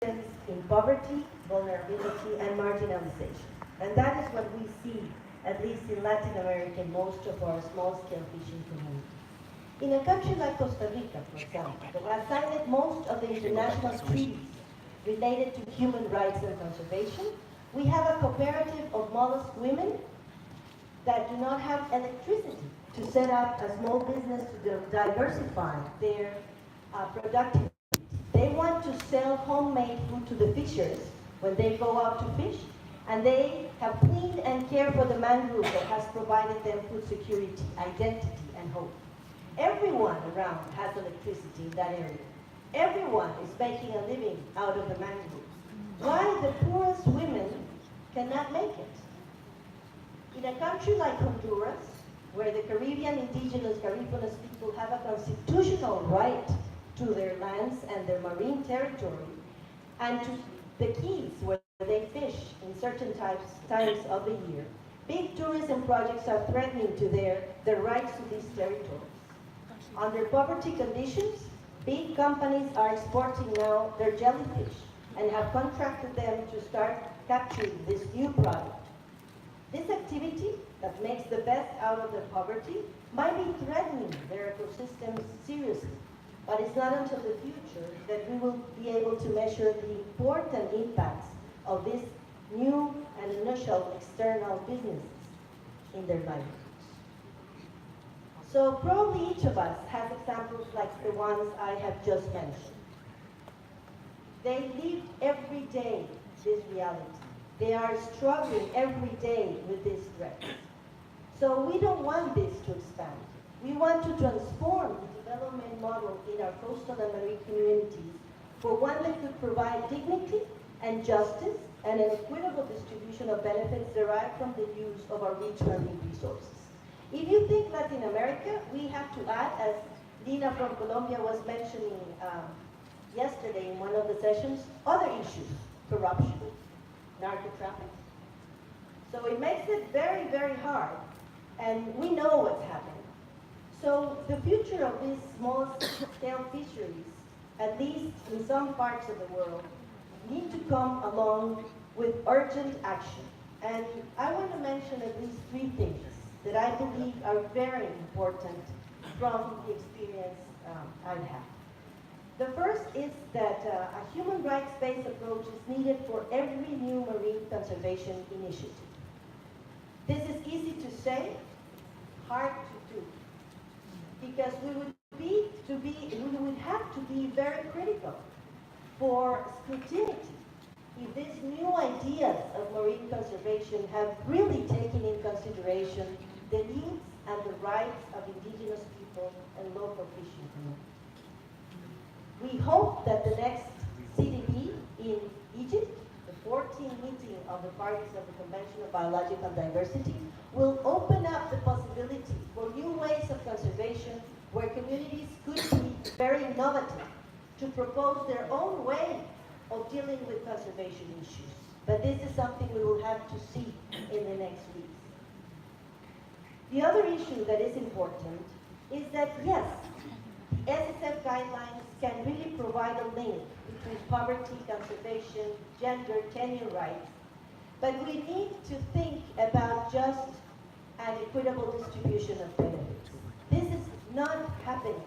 in poverty, vulnerability, and marginalization. And that is what we see, at least in Latin America, in most of our small-scale fishing communities. In a country like Costa Rica, for example, that has signed most of the international treaties related to human rights and conservation, we have a cooperative of mollusk women that do not have electricity to set up a small business to diversify their productivity. They want to sell homemade food to the fishers when they go out to fish, and they have cleaned and cared for the mangrove that has provided them food security, identity, and hope. Everyone around has electricity in that area. Everyone is making a living out of the mangroves. Why the poorest women cannot make it? In a country like Honduras, where the Caribbean indigenous Caribean people have a constitutional right to their lands and their marine territory, and to the keys where they fish in certain times of the year, big tourism projects are threatening to their rights to these territories. Under poverty conditions, big companies are exporting now their jellyfish and have contracted them to start capturing this new product. This activity that makes the best out of their poverty might be threatening their ecosystems seriously, but it's not until the future that we will be able to measure the important impacts of these new and initial external businesses in their livelihoods. So probably each of us has examples like the ones I have just mentioned. They live every day this reality. They are struggling every day with these threats. So we don't want this to expand. We want to transform the development model in our coastal and marine communities for one that could provide dignity and justice and an equitable distribution of benefits derived from the use of our rich marine resources. If you think Latin America, we have to add, as Lina from Colombia was mentioning yesterday in one of the sessions, other issues: corruption, narco-trafficking. So it makes it very, very hard, and we know what's happening. So the future of these small-scale fisheries, at least in some parts of the world, need to come along with urgent action. And I want to mention at least three things that I believe are very important from the experience I've had. The first is that a human rights-based approach is needed for every new marine conservation initiative. This is easy to say, hard to do, because we would have to be very critical for scrutiny if these new ideas of marine conservation have really taken in consideration the needs and the rights of indigenous people and local fishing communities. We hope that the next CDB in Egypt, the 14th meeting of the parties of the Convention of Biological Diversity, will open up the possibility for new ways of conservation where communities could be very innovative to propose their own way of dealing with conservation issues. But this is something we will have to see in the next weeks. The other issue that is important is that, yes, the SSF guidelines can really provide a link between poverty, conservation, gender, tenure rights, but we need to think about just an equitable distribution of benefits. This is not happening.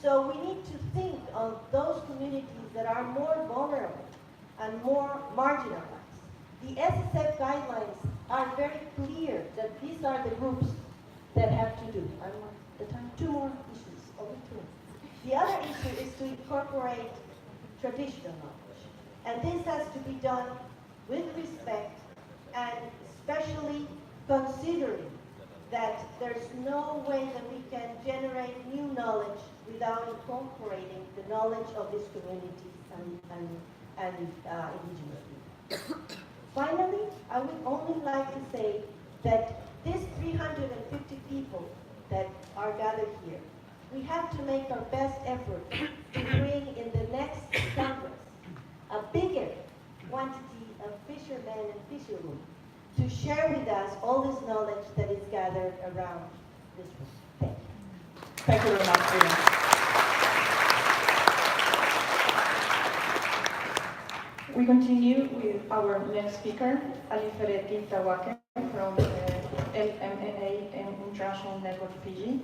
So we need to think of those communities that are more vulnerable and more marginalized. The SSF guidelines are very clear that these are the groups that have to do. I want the time. Two more issues. Only two. The other issue is to incorporate traditional knowledge. And this has to be done with respect and especially considering that there's no way that we can generate new knowledge without incorporating the knowledge of these communities and indigenous people. Finally, I would only like to say that these 350 people that are gathered here, we have to make our best effort to bring in the next Congress a bigger quantity of fishermen and fisherwomen to share with us all this knowledge that is gathered around this room. Thank you. Thank you very much, Lina. We continue with our next speaker, Ali Ferretti Tawake from LMAA International Network Fiji.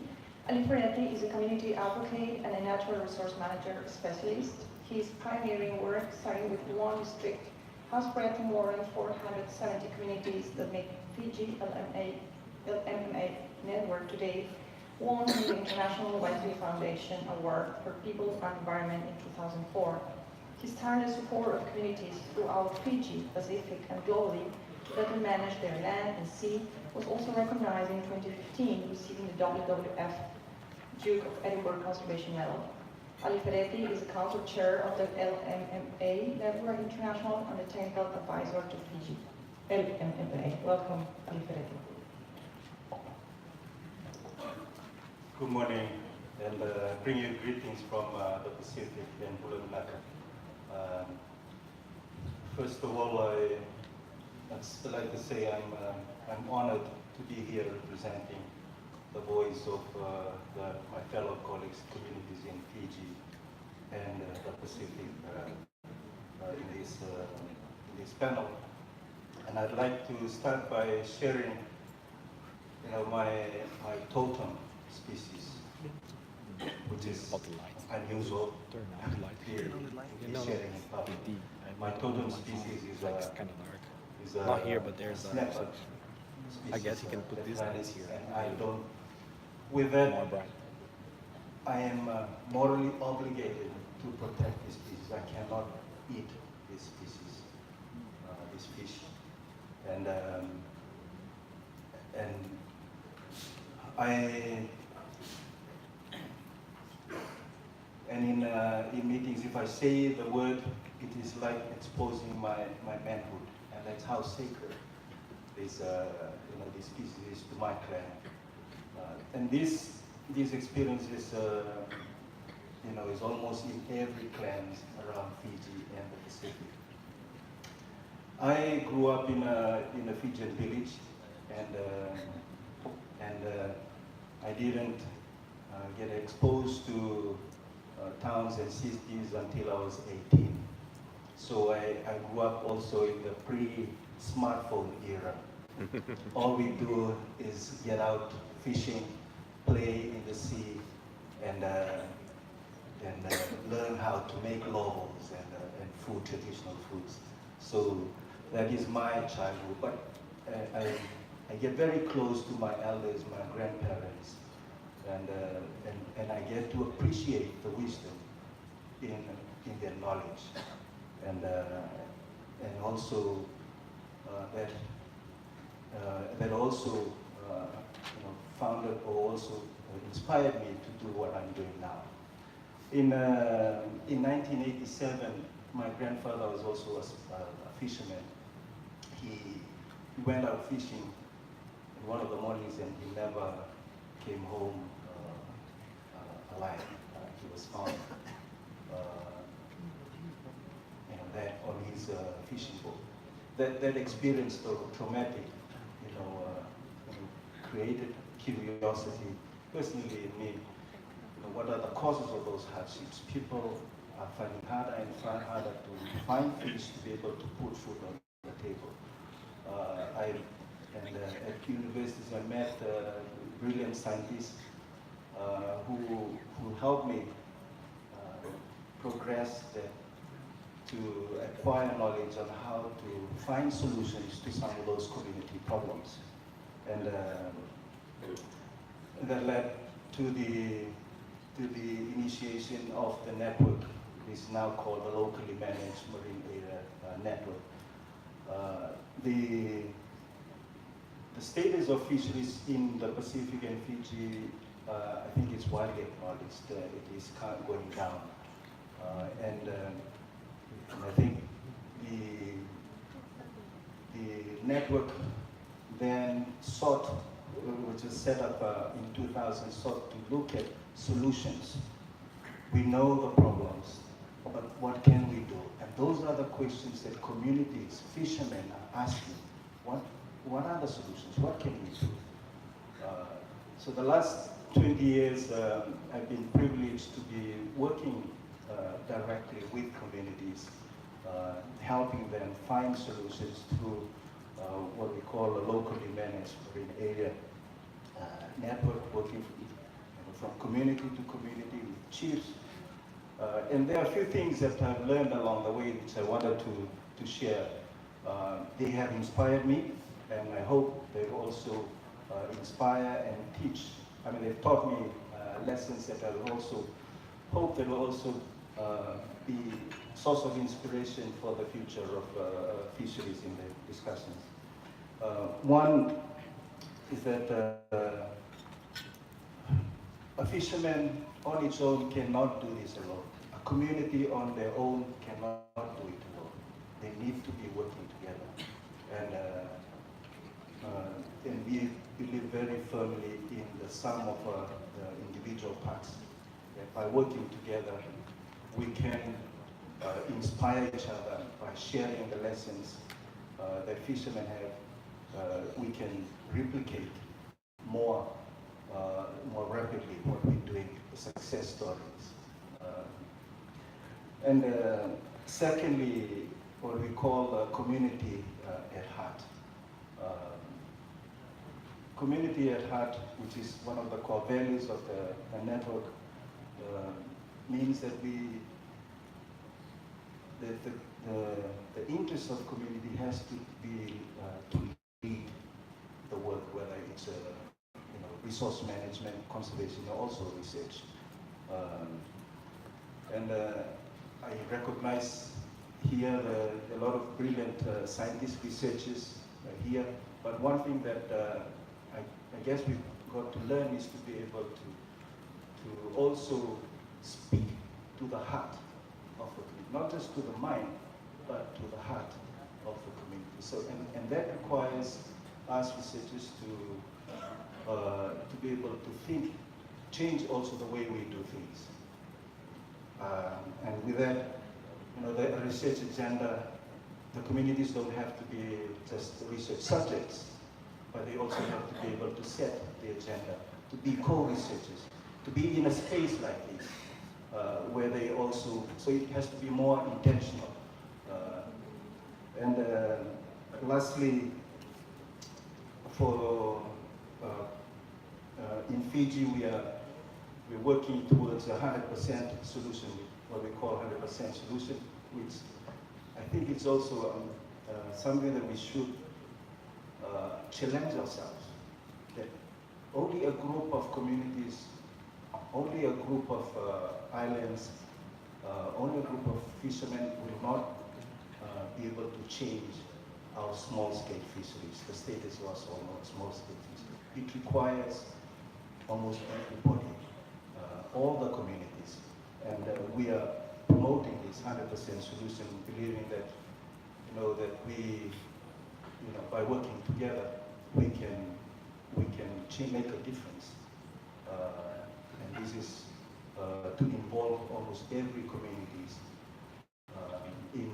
Ali Ferretti is a community advocate and a natural resource manager specialist. His pioneering work, starting with one district, has spread to more than 470 communities that make Fiji LMAA Network today won the International Wisely Foundation Award for People and Environment in 2004. His tireless support of communities throughout Fiji, Pacific, and globally to better manage their land and sea was also recognized in 2015, receiving the WWF Duke of Edinburgh Conservation Medal. Ali Ferretti is the council chair of the LMMA Network International and the technical advisor to Fiji. LMMA. Welcome, Ali Ferretti. Good morning, and bring you greetings from the Pacific and Bulan Melaka. First of all, I'd like to say I'm honored to be here representing the voice of my fellow colleagues, communities in Fiji and the Pacific in this panel. And I'd like to start by sharing, my totem species, which is unusual here in sharing in public. My totem species is a not here, but there's a snapper I guess you can put this that ice here. And I don't. With that, More bright. I am morally obligated to protect this species. I cannot eat this species, this fish, and in meetings, if I say the word, it is like exposing my manhood, and that's how sacred this this species is to my clan. And these experiences, is almost in every clan around Fiji and the Pacific. I grew up in a Fijian village, and I didn't get exposed to towns and cities until I was 18. So I grew up also in the pre-smartphone era. All we do is get out fishing, play in the sea, and learn how to make lobos and food, traditional foods. So that is my childhood. But I get very close to my elders, my grandparents, and I get to appreciate the wisdom in their knowledge, and also that also founded or also inspired me to do what I'm doing now. In 1987, my grandfather was also a fisherman. He went out fishing in one of the mornings, and he never came home alive. He was found there on his fishing boat. That experience, though traumatic, created curiosity personally in me. What are the causes of those hardships? People are finding harder and harder to find fish to be able to put food on the table. At universities I met brilliant scientists who helped me progress to acquire knowledge on how to find solutions to some of those community problems. And that led to the initiation of the network. It is now called the Locally Managed Marine Area Network. The status of fisheries in the Pacific and Fiji, I think it's widely acknowledged that it is kind of going down. And I think the network then sought, which was set up in 2000, sought to look at solutions. We know the problems, but what can we do? And those are the questions that communities, fishermen are asking. What are the solutions? What can we do? So the last 20 years, I've been privileged to be working directly with communities, helping find solutions through what we call a locally managed marine area network, working from community to community with chiefs. And there are a few things that I've learned along the way which I wanted to share. They have inspired me, and I hope they will also inspire and teach. I mean, they've taught me lessons that I will also hope they will also be source of inspiration for the future of fisheries in the discussions. One is that a fisherman on its own cannot do this alone. A community on their own cannot do it alone. They need to be working together. And we believe very firmly in the sum of the individual parts. That by working together, we can inspire each other by sharing the lessons that fishermen have. We can replicate more rapidly what we're doing, the success stories. Secondly, what we call community at heart. Community at heart, which is one of the core values of the network, means that the interest of community has to be to lead the work, whether it's resource management, conservation, or also research. I recognize here a lot of brilliant scientists, researchers here, but one thing that I guess we've got to learn is to be able to also speak to the heart of the community, not just to the mind, but to the heart of the community. So, and that requires us researchers to be able to think, change also the way we do things. And with that, the research agenda, the communities don't have to be just research subjects, but they also have to be able to set the agenda, to be co-researchers, to be in a space like this, where they also, so it has to be more intentional. Lastly, in Fiji, we're working towards a 100% solution, what we call 100% solution, which I think it's also something that we should challenge ourselves. That only a group of communities, only a group of islands, only a group of fishermen will not be able to change our small-scale fisheries, the status of our small-scale fisheries. It requires almost everybody, all the communities, and we are promoting this 100% solution, believing that that we, by working together, we can make a difference, and this is to involve almost every communities in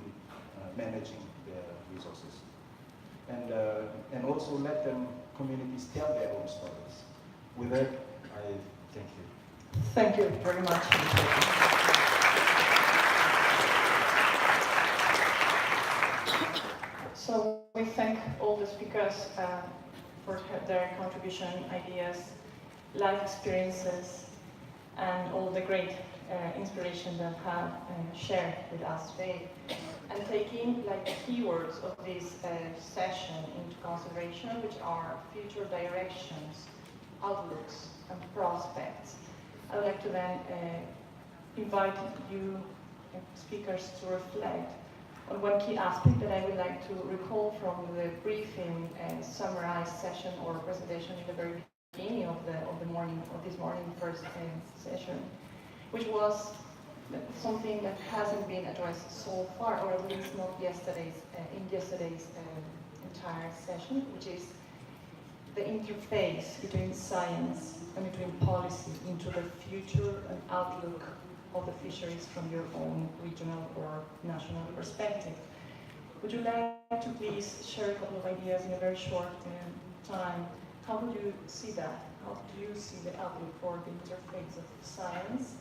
managing their resources, and also let them communities tell their own stories. With that, I thank you. Thank you very much. So we thank all the speakers for their contribution, ideas, life experiences, and all the great inspiration that have shared with us today. And taking the keywords of this session into consideration, which are future directions, outlooks, and prospects. I would like to then invite you speakers to reflect on one key aspect that I would like to recall from the briefing summarized session or presentation in the very beginning of this morning first session, which was something that hasn't been addressed so far, or at least not in yesterday's entire session, which is the interface between science and between policy into the future and outlook of the fisheries from your own regional or national perspective. Would you like to please share a couple of ideas in a very short time? How would you see that? How do you see the outlook for the interface of science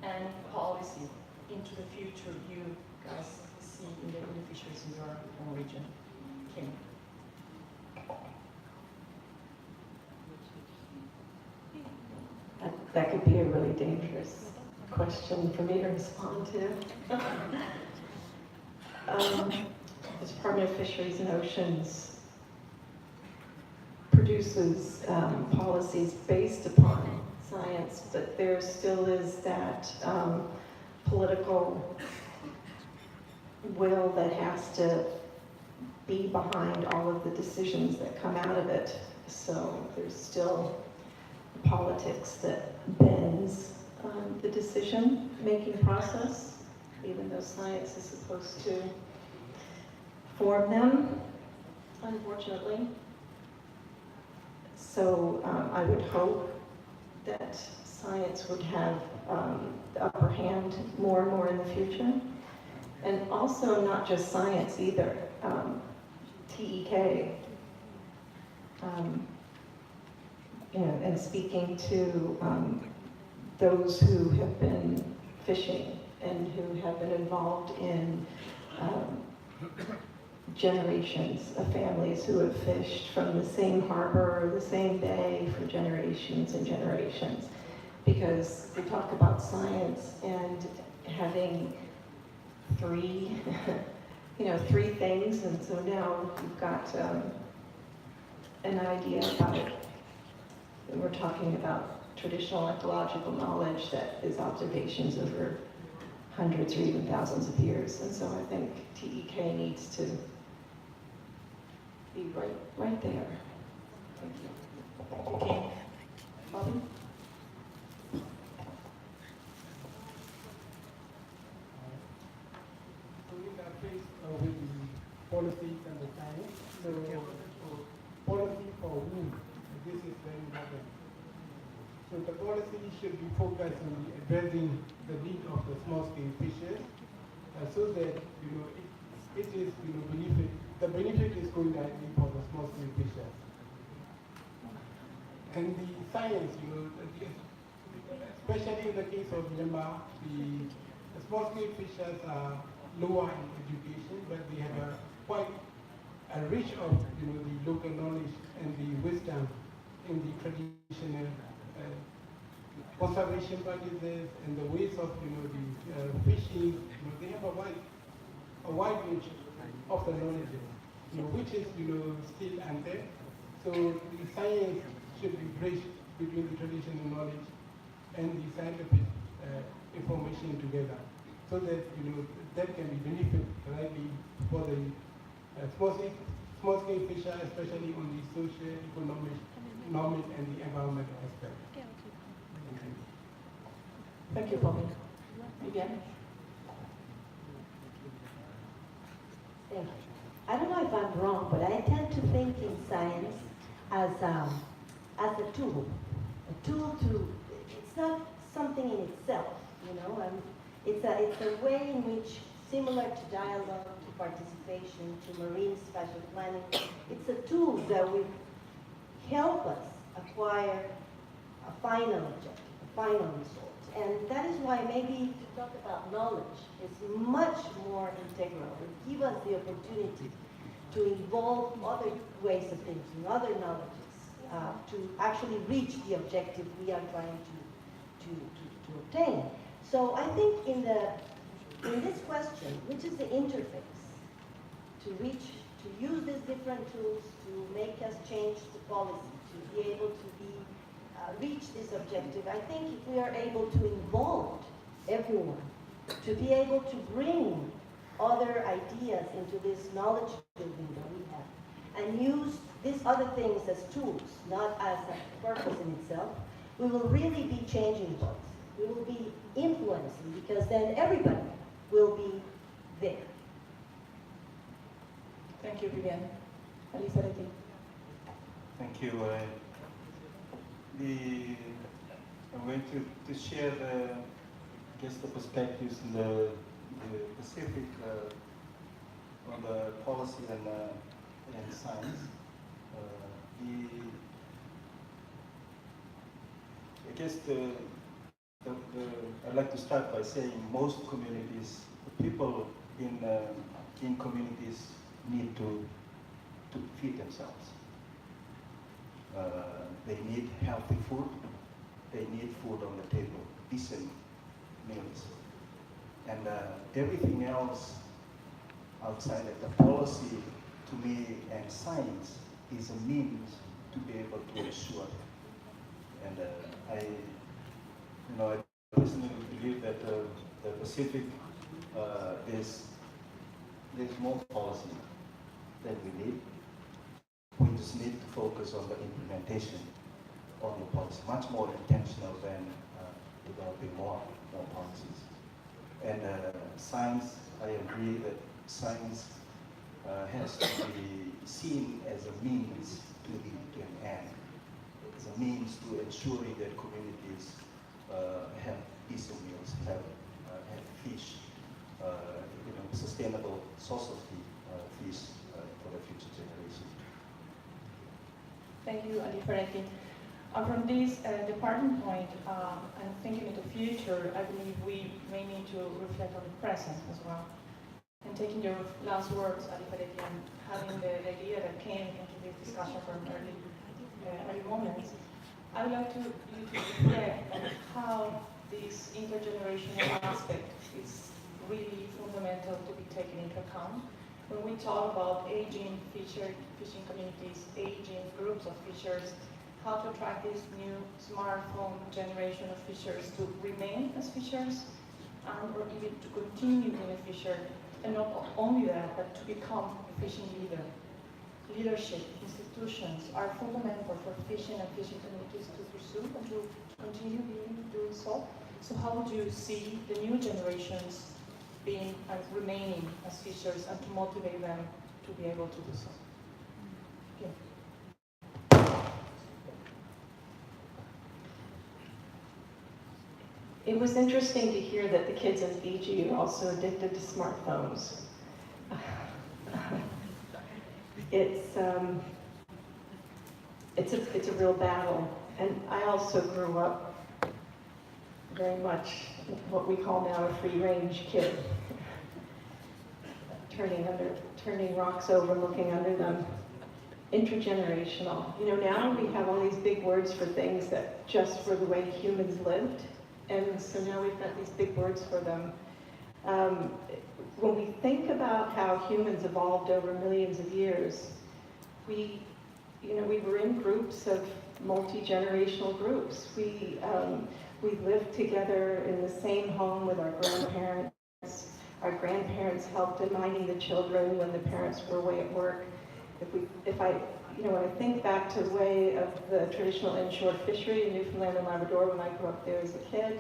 and policy into the future you guys see see in the fisheries in your own region? Kim? That could be a really dangerous question for me to respond to. The Department of Fisheries and Oceans produces policies based upon science, but there still is that political will that has to be behind all of the decisions that come out of it. So there's still politics that bends the decision-making process, even though science is supposed to form them, unfortunately. So I would hope that science would have the upper hand more and more in the future. And also not just science either, TEK. And speaking to those who have been fishing and who have been involved in generations of families who have fished from the same harbor or the same bay for generations and generations. Because we talk about science and having three things, and so now you've got an idea about it. We're talking about traditional ecological knowledge that is observations over hundreds or even thousands of years. And so I think TEK needs to be right there. Thank you. Okay. Bobby? We are faced with the policies and the science. So policy for whom? This is very important. So the policy should be focused on addressing the need of the small-scale fishers, so that it is benefit. The benefit is going directly for the small-scale fishers. And the science, especially in the case of Myanmar, the small-scale fishers are lower in education, but they have quite a rich of the local knowledge and the wisdom in the traditional conservation practices and the ways of the fishing. They have a wide range of the knowledge, which is still untapped. So the science should be bridged between the traditional knowledge and the scientific information together, so that that can be benefit rightly for the small-scale fisher, especially on the social, economic, and the environmental aspect. Thank you, Bobby. Vivian? Thank you. I don't know if I'm wrong, but I tend to think in science as a tool to, it's not something in itself, it's a way in which, similar to dialogue, to participation, to marine spatial planning, it's a tool that will help us acquire a final objective, a final result. And that is why maybe to talk about knowledge is much more integral. It gives us the opportunity to involve other ways of thinking, other knowledges, to actually reach the objective we are trying to obtain. So I think in this question, which is the interface to use these different tools to make us change the policy, to be able to reach this objective, I think if we are able to involve everyone, to be able to bring other ideas into this knowledge building that we have, and use these other things as tools, not as a purpose in itself, we will really be changing things. We will be influencing, because then everybody will be there. Thank you, Vivian. Ali Faridi. Thank you. I'm going to share the perspectives in the Pacific on the policy and science. I'd like to start by saying most communities, the people in communities need to feed themselves. They need healthy food. They need food on the table, decent meals. And everything else outside of the policy, to me, and science is a means to be able to ensure it. And I personally believe that the Pacific there's more policy than we need. We just need to focus on the implementation of the policy, much more intentional than developing more policies. And science, I agree that science has to be seen as a means to an end, as a means to ensuring that communities have decent meals, have fish, sustainable source of fish for the future generation. Thank you, Ali Ferretti. From this departing point, and thinking of the future, I believe we may need to reflect on the present as well. And taking your last words, Ali Ferretti, and having the idea that came into this discussion from early moments, I would like you to reflect on how this intergenerational aspect is really fundamental to be taken into account. When we talk about aging fishing communities, aging groups of fishers, how to attract this new smartphone generation of fishers to remain as fishers, or even to continue being a fisher, and not only that, but to become a fishing leader. Leadership institutions are fundamental for fishing and fishing communities to pursue and to continue doing so. So how would you see the new generations being and remaining as fishers, and to motivate them to be able to do so? Okay. It was interesting to hear that the kids in Fiji are also addicted to smartphones. It's a real battle, and I also grew up very much what we call now a free-range kid, turning rocks over, looking under them. Intergenerational. Now we have all these big words for things that just were the way humans lived. And so now we've got these big words for them. When we think about how humans evolved over millions of years, we were in groups of multi-generational groups. We lived together in the same home with our grandparents. Our grandparents helped in minding the children when the parents were away at work. When I think back to the way of the traditional inshore fishery in Newfoundland and Labrador when I grew up there as a kid,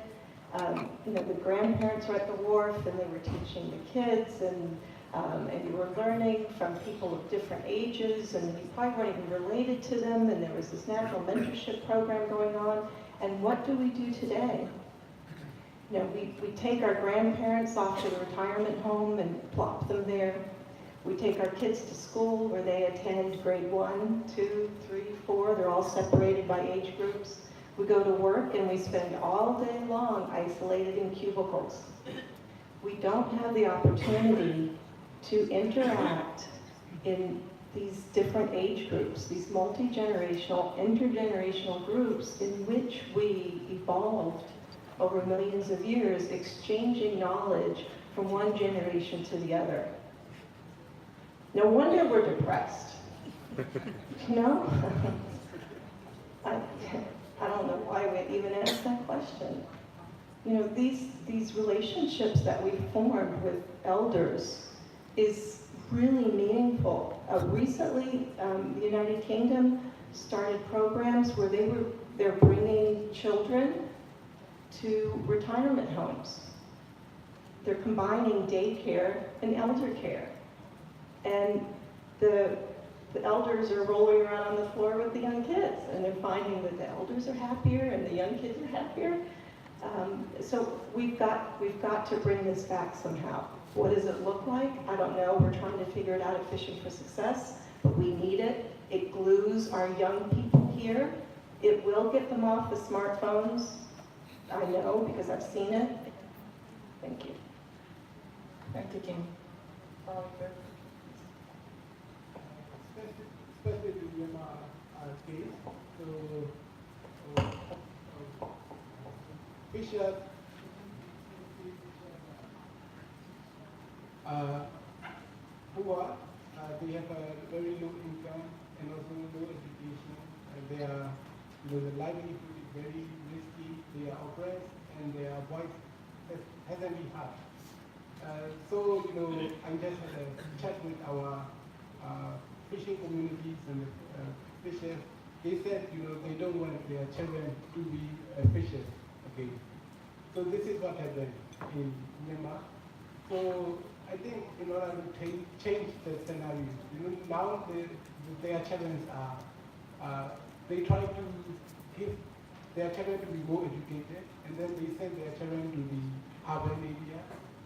the grandparents were at the wharf and they were teaching the kids, and you were learning from people of different ages, and you probably weren't even related to them, and there was this natural mentorship program going on. And what do we do today? We take our grandparents off to the retirement home and plop them there. We take our kids to school where they attend grade 1, 2, 3, 4. They're all separated by age groups. We go to work and we spend all day long isolated in cubicles. We don't have the opportunity to interact in these different age groups, these multi-generational, intergenerational groups in which we evolved over millions of years, exchanging knowledge from one generation to the other. No wonder we're depressed. I don't know why we even asked that question. These relationships that we formed with elders is really meaningful. Recently, the United Kingdom started programs where they're bringing children to retirement homes. They're combining daycare and elder care. And the elders are rolling around on the floor with the young kids, and they're finding that the elders are happier and the young kids are happier. So we've got to bring this back somehow. What does it look like? I don't know. We're trying to figure it out at Fishing for Success, but we need it. It glues our young people here. It will get them off the smartphones. I know because I've seen it. Thank you. Thank you, Kim. Especially the Myanmar case. So, fishers who are, they have a very low income and also low education, and they are, the livelihood is very risky, they are oppressed, and their voice hasn't been heard. So, I just had a chat with our fishing communities and fishers. They said, they don't want their children to be fishers again. So this is what happened in Myanmar. So I think in order to change the scenario, now their children are, they try to give their children to be more educated, and then they send their children to the urban area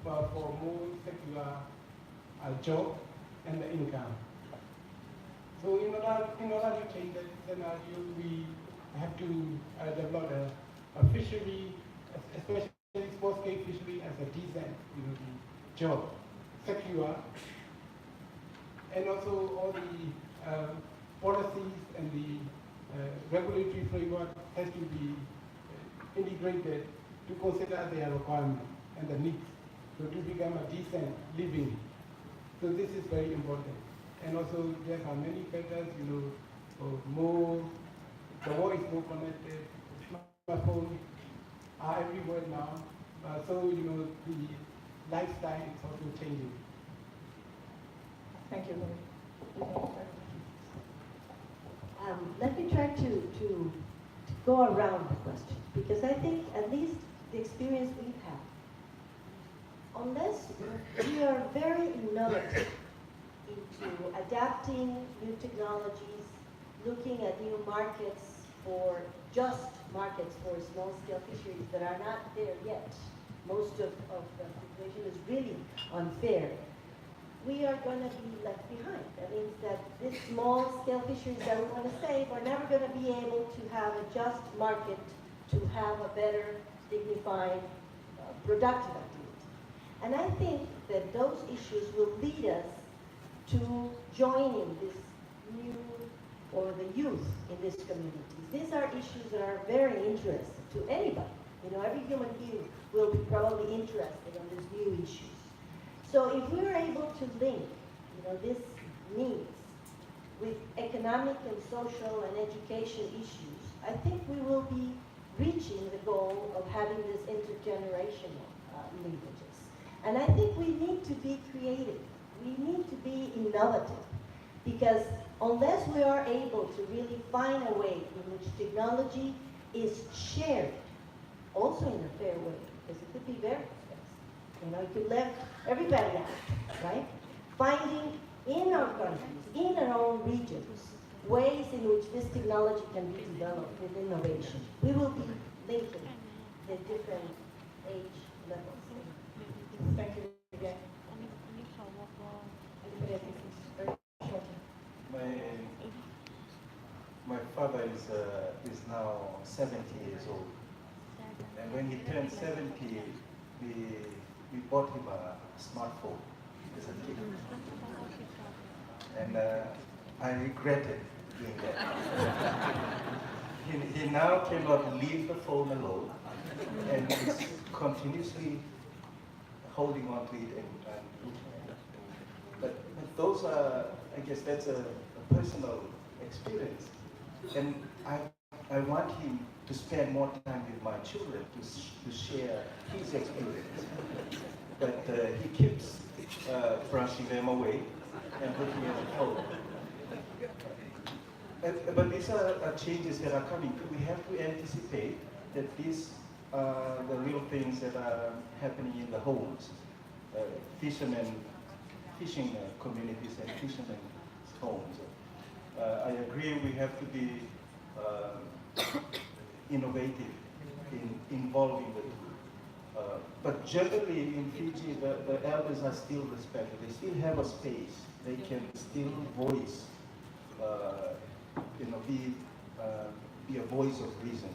for more secure job and the income. So in order to change that scenario, we have to develop a fishery, especially small-scale fishery, as a decent, job, secure, and also all the policies and the regulatory framework has to be integrated to consider their requirements and the needs, so to become a decent living. So this is very important. And also there are many factors, more, the world is more connected, smartphones are everywhere now. So, the lifestyle is also changing. Thank you. Let me try to go around the question, because I think at least the experience we've had, unless we are very innovative into adapting new technologies, looking at new markets for small-scale fisheries that are not there yet. Most of the situation is really unfair. We are going to be left behind. That means that this small-scale fisheries that we want to save are never going to be able to have a just market to have a better, dignified, productive activity. And I think that those issues will lead us to joining this new, or the youth in these communities. These are issues that are very interesting to anybody. Every human being will be probably interested in these new issues. So if we're able to link, these needs with economic and social and education issues, I think we will be reaching the goal of having this intergenerational linkages. And I think we need to be creative. We need to be innovative, because unless we are able to really find a way in which technology is shared, also in a fair way, because it could be very expensive. It could let everybody out, right? Finding in our countries, in our own regions, ways in which this technology can be developed with innovation. We will be linking the different age levels. Thank you again. My father is now 70 years old, and when he turned 70, we bought him a smartphone as a kid, and I regretted doing that. He now cannot leave the phone alone, and he's continuously holding on to it and looking at it. But those are, I guess that's a personal experience. And I want him to spend more time with my children to share his experience. But he keeps brushing them away and looking at the phone. But these are changes that are coming. We have to anticipate that these are the real things that are happening in the homes. Fishing communities and fishermen's homes. I agree we have to be innovative in involving the two. But generally in Fiji, the elders are still respected. They still have a space. They can still voice, be a voice of reason.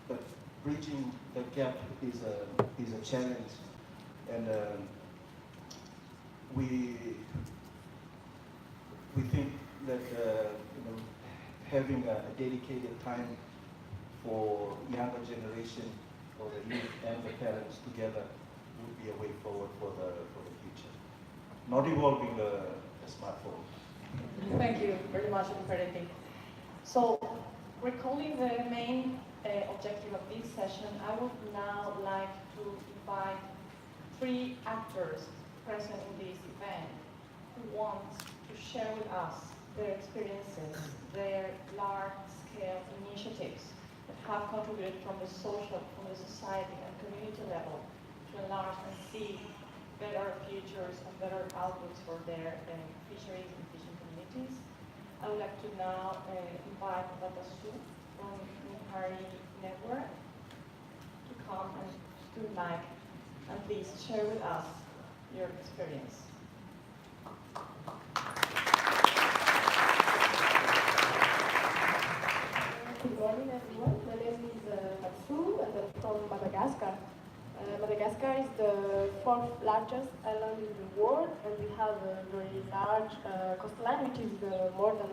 But bridging the gap is a challenge. And we think that having a dedicated time for younger generation or the youth and the parents together would be a way forward for the future. Not involving the smartphone. Thank you very much, Ferretti. So, recalling the main objective of this session, I would now like to invite 3 actors present in this event who want to share with us their experiences, their large-scale initiatives that have contributed from the social, from the society and community level to enlarge and see better futures and better outlooks for their fisheries and fishing communities. I would like to now invite Dr. Su from Mihari Network to come and to the mic and please share with us your experience. Good morning, everyone. My name is Hatsu, and I'm from Madagascar. Madagascar is the 4th largest island in the world, and we have a very large coastline, which is more than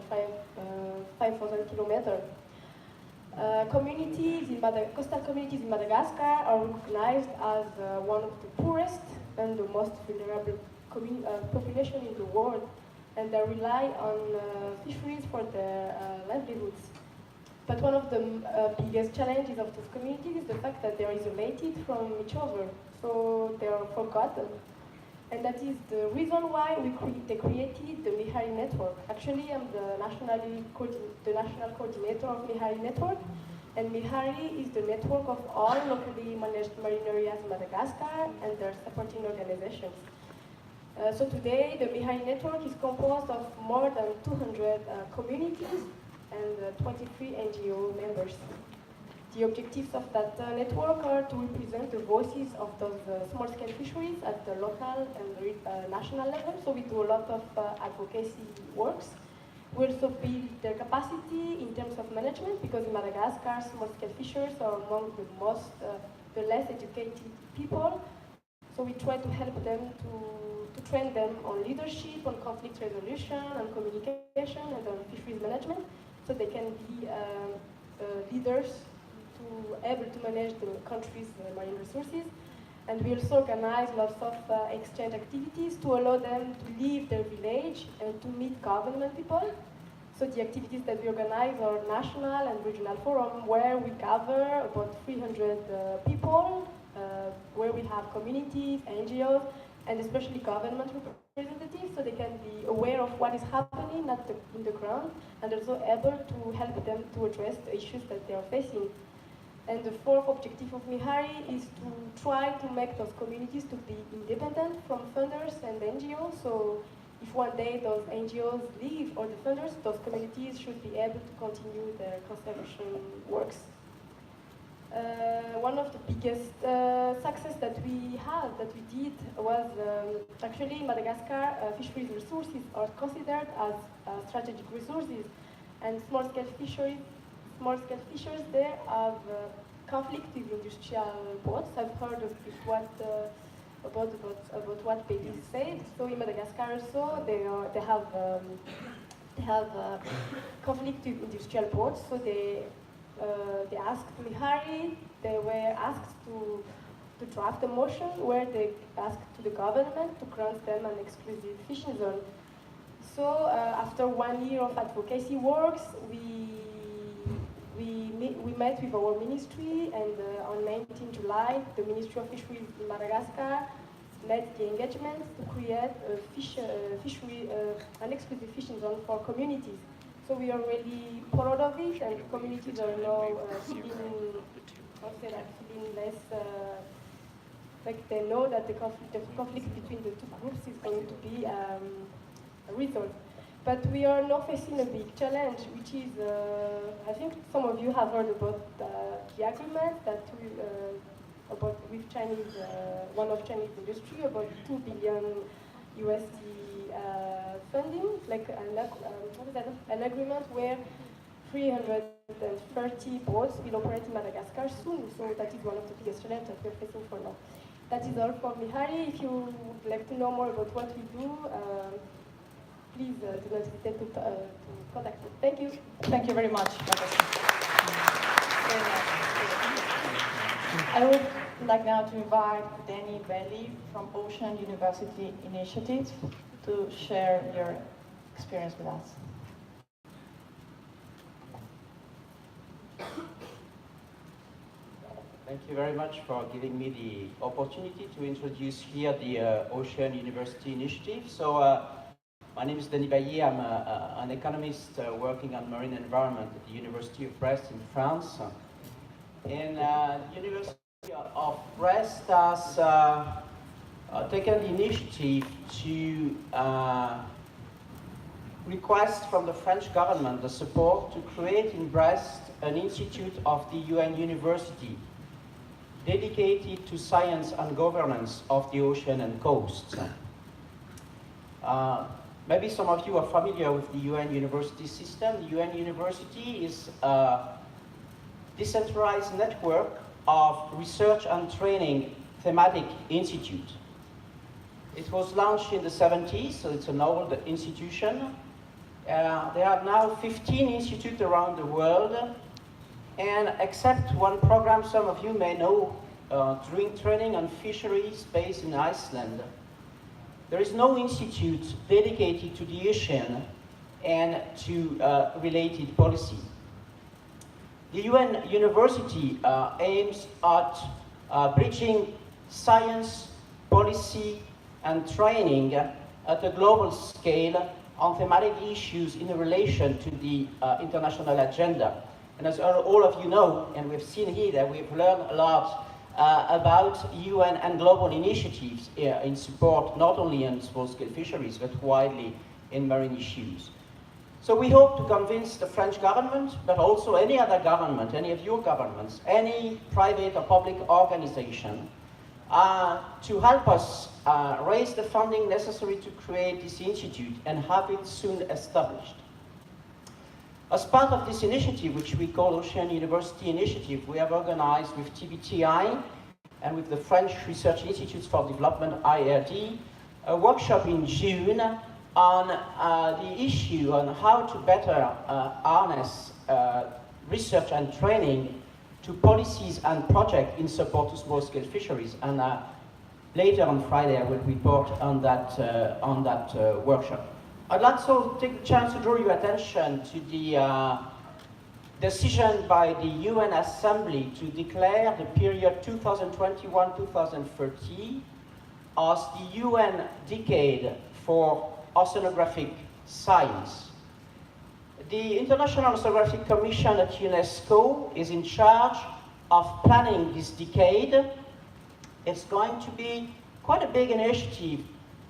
5,000 kilometers. Coastal communities in Madagascar are recognized as one of the poorest and the most vulnerable population in the world, and they rely on fisheries for their livelihoods. But one of the biggest challenges of those communities is the fact that they are isolated from each other, so they are forgotten. And that is the reason why they created the Mihari Network. Actually, I'm the national coordinator of Mihari Network, and Mihari is the network of all locally managed marine areas in Madagascar and their supporting organizations. So today, the Mihari Network is composed of more than 200 communities and 23 NGO members. The objectives of that network are to represent the voices of those small-scale fisheries at the local and national level, so we do a lot of advocacy works. We also build their capacity in terms of management, because in Madagascar, small-scale fishers are among the less educated people, so we try to help them to train them on leadership, on conflict resolution, on communication, and on fisheries management, so they can be leaders able to manage the country's marine resources. And we also organize lots of exchange activities to allow them to leave their village and to meet government people. So the activities that we organize are national and regional forum, where we gather about 300 people, where we have communities, NGOs, and especially government representatives, so they can be aware of what is happening in the ground, and also able to help them to address the issues that they are facing. And the 4th objective of Mihari is to try to make those communities to be independent from funders and NGOs. So if one day those NGOs leave, or the funders, those communities should be able to continue their conservation works. One of the biggest success that we did was actually in Madagascar, fisheries resources are considered as strategic resources, and small-scale fishers there have conflict with industrial boats. I've heard of about what Baby said. So in Madagascar also, they have conflict with industrial boats. So they asked Mihari. They were asked to draft a motion where they asked to the government to grant them an exclusive fishing zone. So after 1 year of advocacy works, we met with our ministry, and on 19 July, the Ministry of Fisheries in Madagascar led the engagement to create an exclusive fishing zone for communities. So we are really proud of it, and communities are now feeling less, like they know that the conflict between the two groups is going to be resolved. But we are now facing a big challenge, which is, I think some of you have heard about the agreement that with Chinese, one of Chinese industry, about $2 billion USD funding, like an agreement where 330 boats will operate in Madagascar soon. So that is one of the biggest challenges that we're facing for now. That is all from me. Harry, if you would like to know more about what we do, please do not hesitate to contact me. Thank you. Thank you very much. I would like now to invite Danny Bailey from Ocean University Initiative to share your experience with us. Thank you very much for giving me the opportunity to introduce here the Ocean University Initiative. So, my name is Denis Bailly. I'm an economist working on marine environment at the University of Brest in France. And the University of Brest has taken the initiative to request from the French government the support to create in Brest an institute of the UN University dedicated to science and governance of the ocean and coasts. Maybe some of you are familiar with the UN University system. The UN University is a decentralized network of research and training thematic institute. It was launched in the 70s, so it's an old institution. There are now 15 institutes around the world, and except one program some of you may know, doing training on fisheries based in Iceland, there is no institute dedicated to the ocean and to related policy. The UN University aims at bridging science, policy, and training at a global scale on thematic issues in relation to the international agenda. And as all of you know, and we've seen here that we've learned a lot about UN and global initiatives in support not only in small-scale fisheries, but widely in marine issues. So we hope to convince the French government, but also any other government, any of your governments, any private or public organization, to help us raise the funding necessary to create this institute and have it soon established. As part of this initiative, which we call Ocean University Initiative, we have organized with TBTI and with the French Research Institutes for Development, IRD, a workshop in June on the issue on how to better harness research and training to policies and projects in support to small-scale fisheries. And later on Friday, I will report on that workshop. I'd like to take the chance to draw your attention to the decision by the UN Assembly to declare the period 2021-2030 as the UN decade for oceanographic science. The International Oceanographic Commission at UNESCO is in charge of planning this decade. It's going to be quite a big initiative,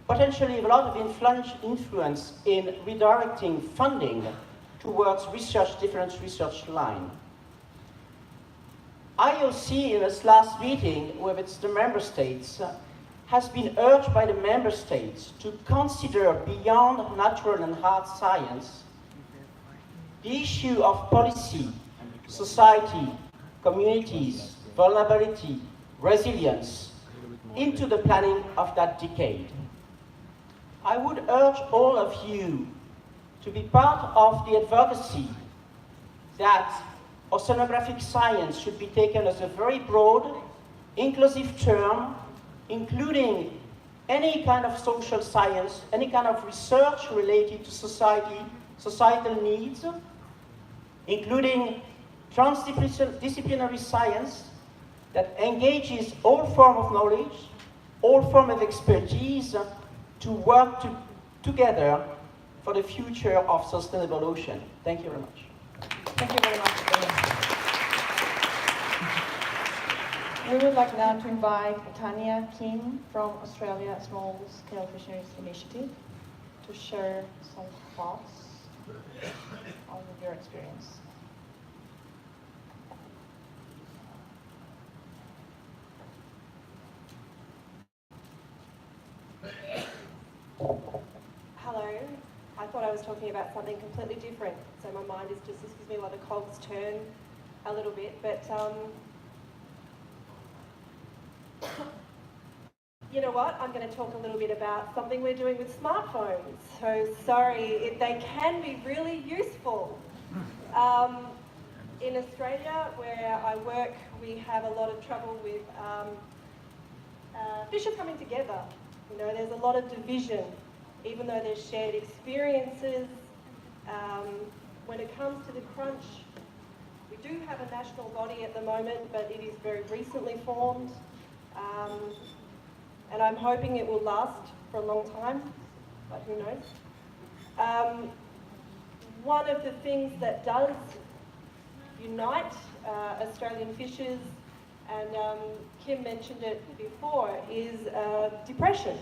potentially a lot of influence in redirecting funding towards research, different research lines. IOC in its last meeting with the member states has been urged by the member states to consider beyond natural and hard science the issue of policy, society, communities, vulnerability, resilience into the planning of that decade. I would urge all of you to be part of the advocacy that oceanographic science should be taken as a very broad, inclusive term, including any kind of social science, any kind of research related to societal needs, including transdisciplinary science that engages all forms of knowledge, all forms of expertise to work together for the future of sustainable ocean. Thank you very much. Thank you very much. We would like now to invite Tanya King from Australia Small Scale Fisheries Initiative to share some thoughts on your experience. Hello. I thought I was talking about something completely different, so my mind is just, excuse me, while the cogs turn a little bit, but you know what, I'm going to talk a little bit about something we're doing with smartphones. So sorry, they can be really useful. In Australia, where I work, we have a lot of trouble with fishers coming together. You know, there's a lot of division, even though there's shared experiences. When it comes to the crunch, we do have a national body at the moment, but it is very recently formed. And I'm hoping it will last for a long time, but who knows. One of the things that does unite Australian fishers, and Kim mentioned it before, is depression,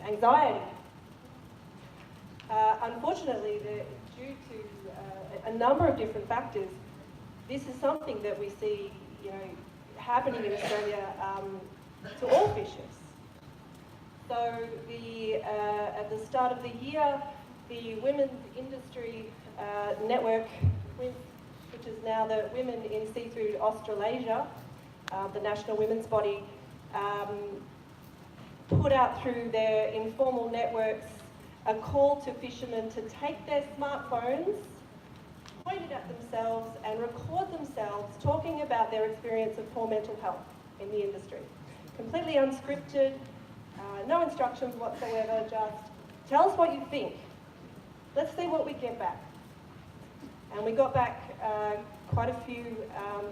anxiety. Unfortunately, due to a number of different factors, this is something that we see, you know, happening in Australia to all fishers. So at the start of the year, the Women's Industry Network, which is now the Women in Seafood Australasia, the national women's body, put out through their informal networks a call to fishermen to take their smartphones, point it at themselves and record themselves talking about their experience of poor mental health in the industry. Completely unscripted, no instructions whatsoever, just tell us what you think. Let's see what we get back. And we got back quite a few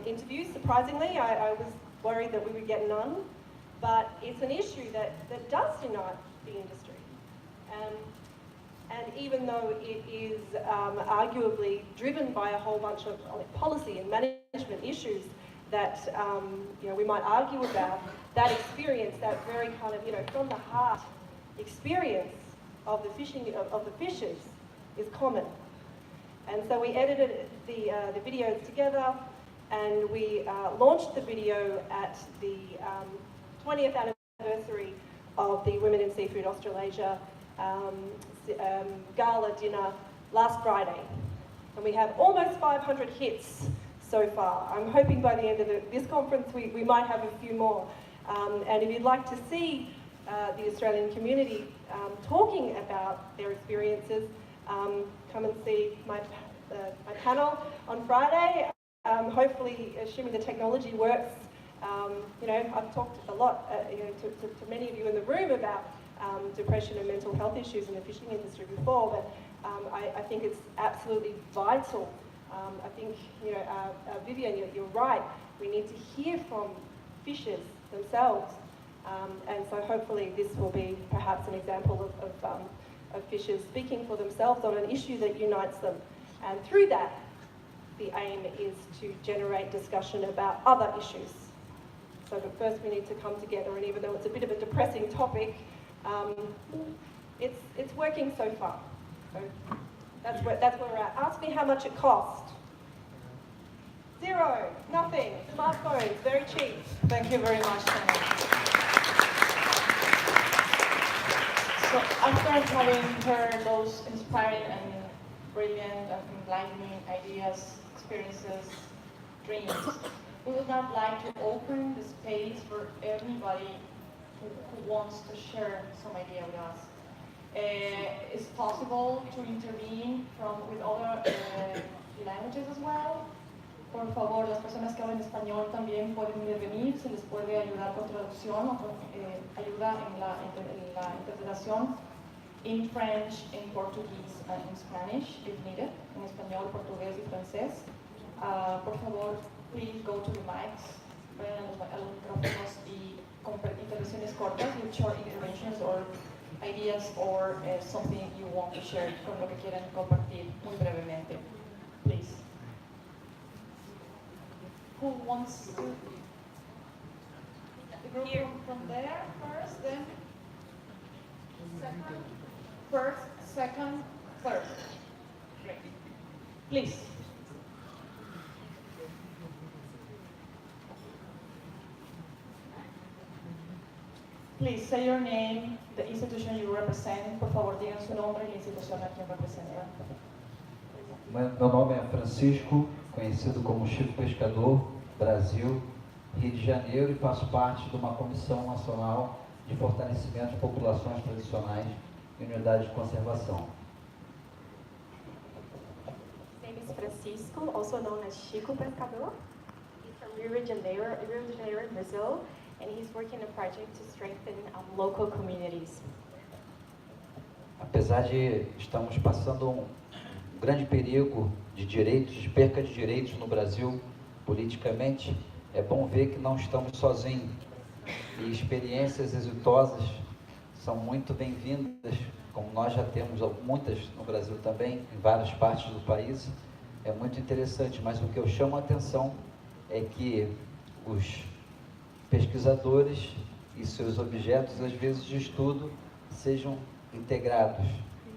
interviews, surprisingly. I was worried that we would get none, but it's an issue that does unite the industry. And even though it is arguably driven by a whole bunch of policy and management issues that you know, we might argue about, that experience, that very kind of, you know, from the heart experience of the fishing of the fishers is common. And so we edited the videos together, and we launched the video at the 20th anniversary of the Women in Seafood Australasia gala dinner last Friday. And we have almost 500 hits so far. I'm hoping by the end of this conference we might have a few more. And if you'd like to see the Australian community talking about their experiences, come and see my panel on Friday. Hopefully, assuming the technology works, you know, I've talked a lot you know, to many of you in the room about depression and mental health issues in the fishing industry before, but I think it's absolutely vital. I think, you know, Vivian, you're right. We need to hear from fishers themselves, and so hopefully this will be perhaps an example of fishers speaking for themselves on an issue that unites them. And through that, the aim is to generate discussion about other issues. So, but first we need to come together, and even though it's a bit of a depressing topic, it's working so far. So that's where we're at. Ask me how much it cost. Zero, nothing. Smartphones, very cheap. Thank you very much, Tanya. So after having heard those inspiring and brilliant and enlightening ideas, experiences, dreams, we would now like to open the space for anybody who wants to share some idea with us. It's possible to intervene with other languages as well. Por favor, las personas que hablan español también pueden intervenir, se les puede ayudar con traducción o con ayuda en la interpretación in French, in Portuguese, and in Spanish, if needed, en español, portugués y francés. Por favor, please go to the mics, vayan a los micrófonos y intervenciones cortas, with short interventions or ideas or something you want to share con lo que quieran compartir muy brevemente. Please. Who wants to? The group from there first, then second, first, second, third. Great. Please. Please say your name, the institution you represent. Por favor, digan su nombre y la institución a quien representa. Meu nome é Francisco, conhecido como Chico Pescador, Brasil. Rio de Janeiro, e faço parte de uma comissão nacional de fortalecimento de populações tradicionais e unidades de conservação. His name is Francisco, also known as Chico Pescador. He's from Rio de Janeiro, Brazil, and he's working on a project to strengthen local communities. Apesar de estamos passando um grande perigo de direitos, de perca de direitos no Brasil, politicamente, é bom ver que não estamos sozinhos. E experiências exitosas são muito bem-vindas, como nós já temos muitas no Brasil também, em várias partes do país. É muito interessante, mas o que eu chamo a atenção é que os pesquisadores e seus objetos, às vezes, de estudo, sejam integrados,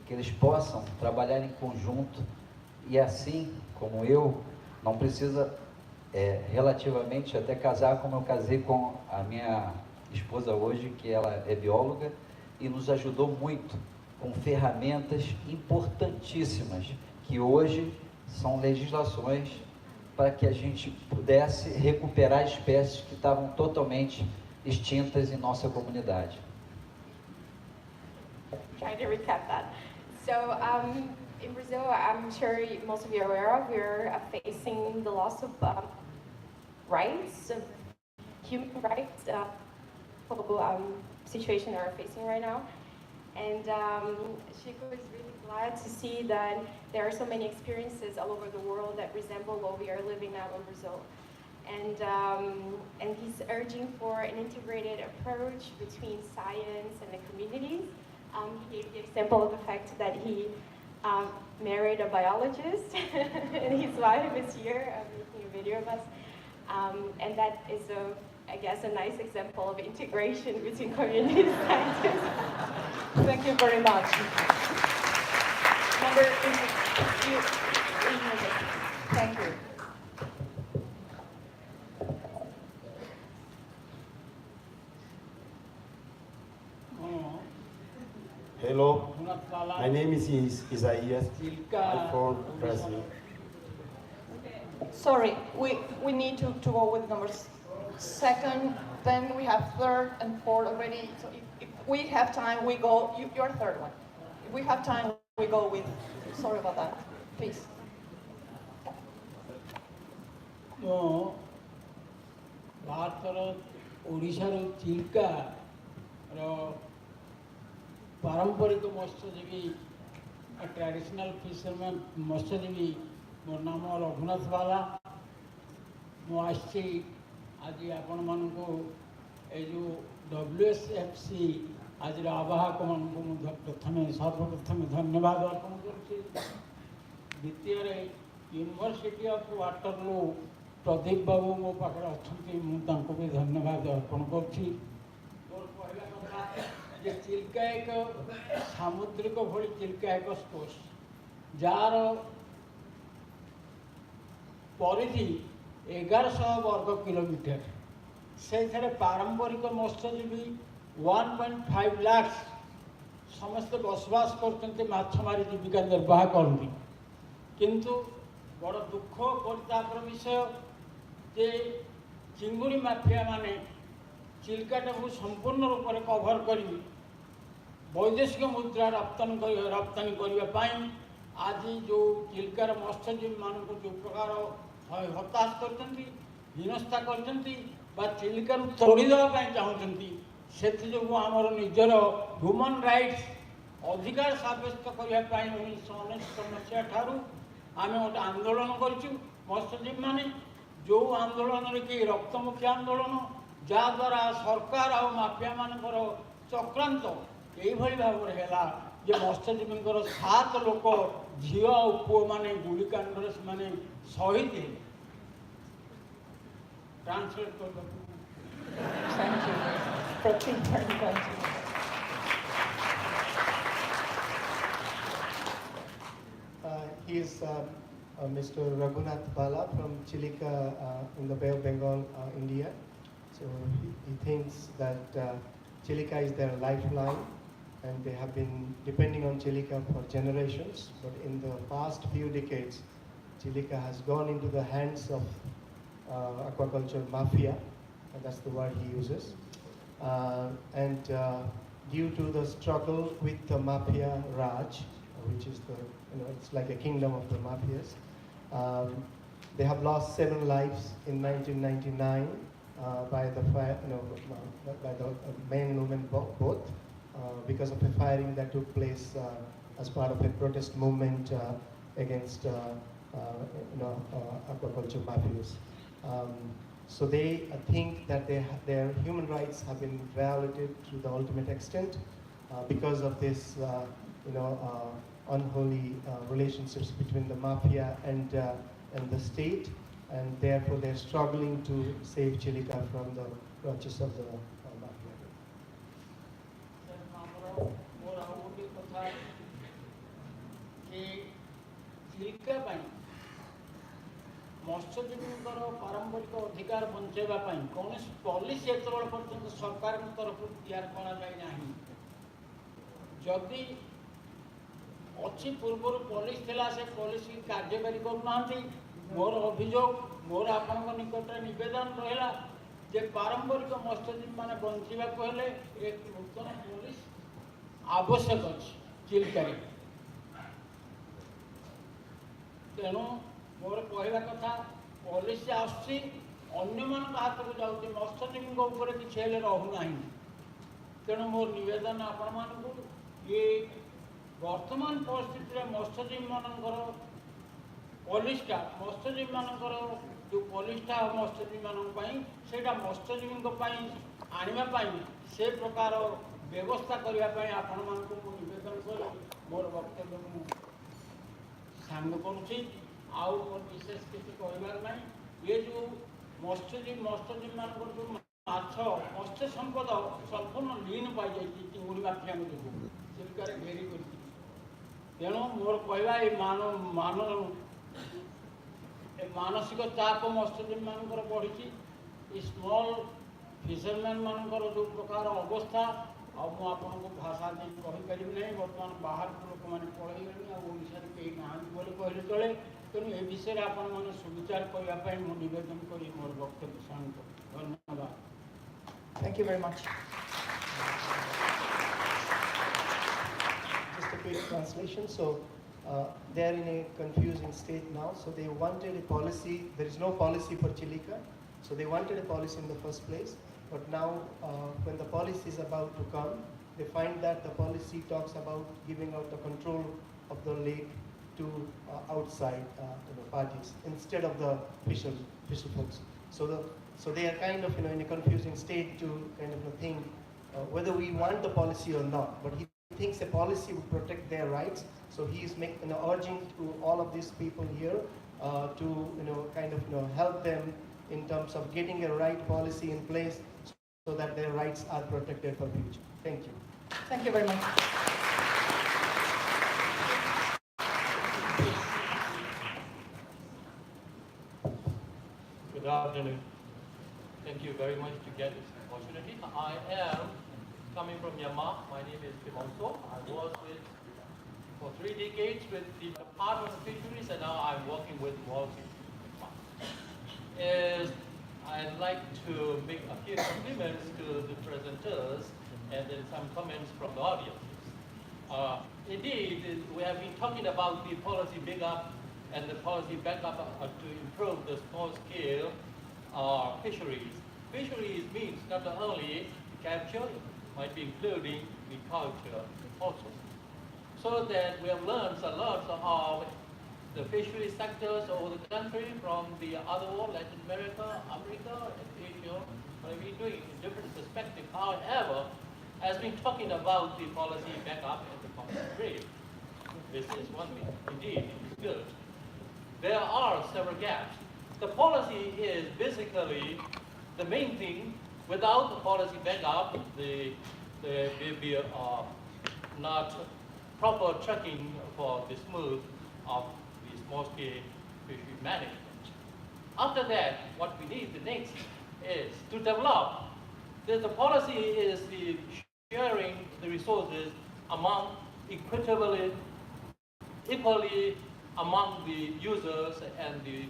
que eles possam trabalhar em conjunto e assim, como eu, não precisa relativamente até casar como eu casei com a minha esposa hoje, que ela é bióloga e nos ajudou muito com ferramentas importantíssimas, que hoje são legislações para que a gente pudesse recuperar espécies que estavam totalmente extintas em nossa comunidade. Trying to recap that. So in Brazil, I'm sure most of you are aware of, we're facing the loss of rights, of human rights, situation that we're facing right now. And Chico is really glad to see that there are so many experiences all over the world that resemble what we are living now in Brazil. And he's urging for an integrated approach between science and the communities. He gave the example of the fact that he married a biologist and his wife is here making a video of us. And that is, I guess, a nice example of integration between community scientists. Thank you very much. Thank you. Hello, my name is Isaias. I'm from Brazil. Sorry, we need to go with numbers second, then we have third and fourth already. So if we have time, we go, you're third one. If we have time, we go with, sorry about that, please. ଭାରତର ଓଡ଼ିଶାର ଚିଲିକାର ପାରମ୍ପରିକ ମତ୍ସ୍ୟଜୀବୀ traditional fisherman ମତ୍ସ୍ୟଜୀବୀ ମୋ ନାମ ରଘୁନାଥ ବାଲା। ମୁଁ ଆସିଛି ଆଜି ଆପଣମାନଙ୍କୁ ଏଇ ଯେଉଁ WSFC ଆଜିର ଆବାହକମାନଙ୍କୁ ମୁଁ ସର୍ବପ୍ରଥମେ ଧନ୍ୟବାଦ ଅର୍ପଣ କରୁଛି। ଦ୍ୱିତୀୟରେ ୟୁନିଭର୍ସିଟି ଅଫ୍ ୱାଟରଲୁ ପ୍ରଦୀପ ବାବୁ ମୋ ପାଖରେ ଅଛନ୍ତି, ମୁଁ ତାଙ୍କୁ ବି ଧନ୍ୟବାଦ ଅର୍ପଣ କରୁଛି। ମୋର କହିବା କଥା ଯେ ଚିଲିକା ଏକ ସାମୁଦ୍ରିକ ଭଳି ଚିଲିକା ଏକ ସ୍ପୋର୍ଟସ୍ ଯାହାର ପରିଧି 1100 ବର୍ଗ କିଲୋମିଟର। ସେଇଥିରେ ପାରମ୍ପରିକ ମତ୍ସ୍ୟଜୀବୀ 1.5 ଲାख ସମସ୍ତେ ବସବାସ କରୁଛନ୍ତି, ମାଛ ମାରି ଜୀବିକା ନିର୍ବାହ କରନ୍ତି। କିନ୍ତୁ ବଡ଼ ଦୁଃଖ ପରିତାପର ବିଷୟ ଯେ ଚିଙ୍ଗୁଡ଼ି ମାଫିଆ ମାନେ ଚିଲିକାଟାକୁ ସମ୍ପୂର୍ଣ୍ଣ ରୂପରେ କଭର କରି ବୈଦେଶିକ ମୁଦ୍ରା ରପ୍ତାନି କରିବା ପାଇଁ ଆଜି ଯେଉଁ ଚିଲିକାର ମତ୍ସ୍ୟଜୀବୀମାନଙ୍କୁ ଯେଉଁ ପ୍ରକାର ହତାଶ କରିଛନ୍ତି, ହୀନସ୍ତା କରିଛନ୍ତି ବା ଚିଲିକାରୁ ତୋଡ଼ି ଦେବା ପାଇଁ ଚାହୁଁଛନ୍ତି, ସେଥିଯୋଗୁଁ ଆମର ନିଜର ହ୍ୟୁମାନ୍ ରାଇଟ୍ସ ଅଧିକାର ସାବ୍ୟସ୍ତ କରିବା ପାଇଁ 1999 ମସିହା ଠାରୁ ଆମେ ଗୋଟେ ଆନ୍ଦୋଳନ କରିଛୁ ମତ୍ସ୍ୟଜୀବୀମାନେ, ଯେଉଁ ଆନ୍ଦୋଳନରେ କି ରକ୍ତମୁଖୀ ଆନ୍ଦୋଳନ, ଯାହାଦ୍ୱାରା ସରକାର ଆଉ ମାଫିଆମାନଙ୍କର ଚକ୍ରାନ୍ତ ଏଇଭଳି ଭାବରେ ହେଲା ଯେ ମତ୍ସ୍ୟଜୀବୀଙ୍କର 7 ଲୋକ ଝିଅ ଆଉ ପୁଅମାନେ ଗୁଳିକାଣ୍ଡରେ ସେମାନେ ଶହୀଦ ହେଲେ। ଟ୍ରାନ୍ସଲେଟ୍ କରିବାକୁ He is Mr. Raghunath Bala from Chilika in the Bay of Bengal, India. So he thinks that Chilika is their lifeline and they have been depending on Chilika for generations. But in the past few decades, Chilika has gone into the hands of aquaculture mafia and that's the word he uses. And due to the struggle with the Mafia Raj, which is the, it's like a kingdom of the mafias, they have lost 7 lives in 1999 by the fire, by the men and women both, because of a firing that took place as part of a protest movement against aquaculture mafias. So they think that their human rights have been violated to the ultimate extent because of this, unholy relationships between the mafia and the state, and therefore they're struggling to save Chilica from the clutches of the mafia. मत्स्यजीवींकर पारंपरिक अधिकार बंचाइबा कौन policy एतबेल पर्यंत सरकार तरफ तैयार करा जदि अच्छी पूर्वर पॉलिसी थिला से पॉलिसी कार्यकारी करूना मोर अभियोग मोर आपण निकट नवेदन रहा जे पारंपरिक मत्स्यजीवी मैंने बंचा हेले एक नूतन पॉलिसी आवश्यक अच्छी चिलिकारे तेणु मोर कहवा कथा पॉलिसी आसुची अन्य मान हाथ को जाऊँगी मत्स्यजीवी किसी रहूना तेणु मोर नवेदन आपण मानक ये वर्तमान परिस्थिति में मत्स्यजीवी मानकर पॉलिसीटा मत्स्यजीवी मानकर जो पॉलिसीटा मत्स्यजीवी मानी से मत्स्यजीवी आने से प्रकार व्यवस्था करने आपण मानक नवेदन कर मोर वक्तव्य सांग करुँची आउ मोर विशेष किसी कहबार ना ये जो मत्स्यजीवी मान जो माछ मत्स्य संपद संपूर्ण लीन पाई जाए चिंगुड़ी माफिया चिलिकारे घेरी कर तेणु मोर कहवा ये मानसिक चाप मत्स्यजीवी मानकर बढ़ी स्मॉल फिशरमैन मानकर जो प्रकार अवस्था आपको भाषा कहीपर ना बर्तमान बाहर लोक मैंने पलैले आशा कहीं ना कहले चले तेणु ए विषय आपण मैंने सुविचार करने निवेदन कर मोर वक्तव्य शांत धन्यवाद। Thank you very much. Just a quick translation. So they are in a confusing state now. So they wanted a policy. There is no policy for Chilica. So they wanted a policy in the first place. But now when the policy is about to come, they find that the policy talks about giving out the control of the lake to outside parties instead of the fisher folks. So they are kind of in a confusing state to kind of think whether we want the policy or not. But he thinks the policy would protect their rights. So he is urging to all of these people here to kind of help them in terms of getting a right policy in place so that their rights are protected for future. Thank you. Thank you very much. Good afternoon. Thank you very much to get this opportunity. I am coming from Myanmar. My name is Kim So. I was for 3 decades with the Department of Fisheries, and now I'm working with Walking. I'd like to make a few compliments to the presenters and then some comments from the audience. Indeed, we have been talking about the policy big up and the policy backup to improve the small-scale fisheries. Fisheries means not only capture, might be including the culture also. So that we have learned a lot of the fishery sectors over the country from the other world, Latin America, Africa, and Asia, what we're doing in different perspectives. However, as been talking about the policy backup and the policy brief, this is one thing. Indeed, it's good. There are several gaps. The policy is basically the main thing. Without the policy backup, there will be not proper tracking for the smooth of the small-scale fishery management. After that, what we need the next is to develop. The policy is the sharing the resources among equally among the users and the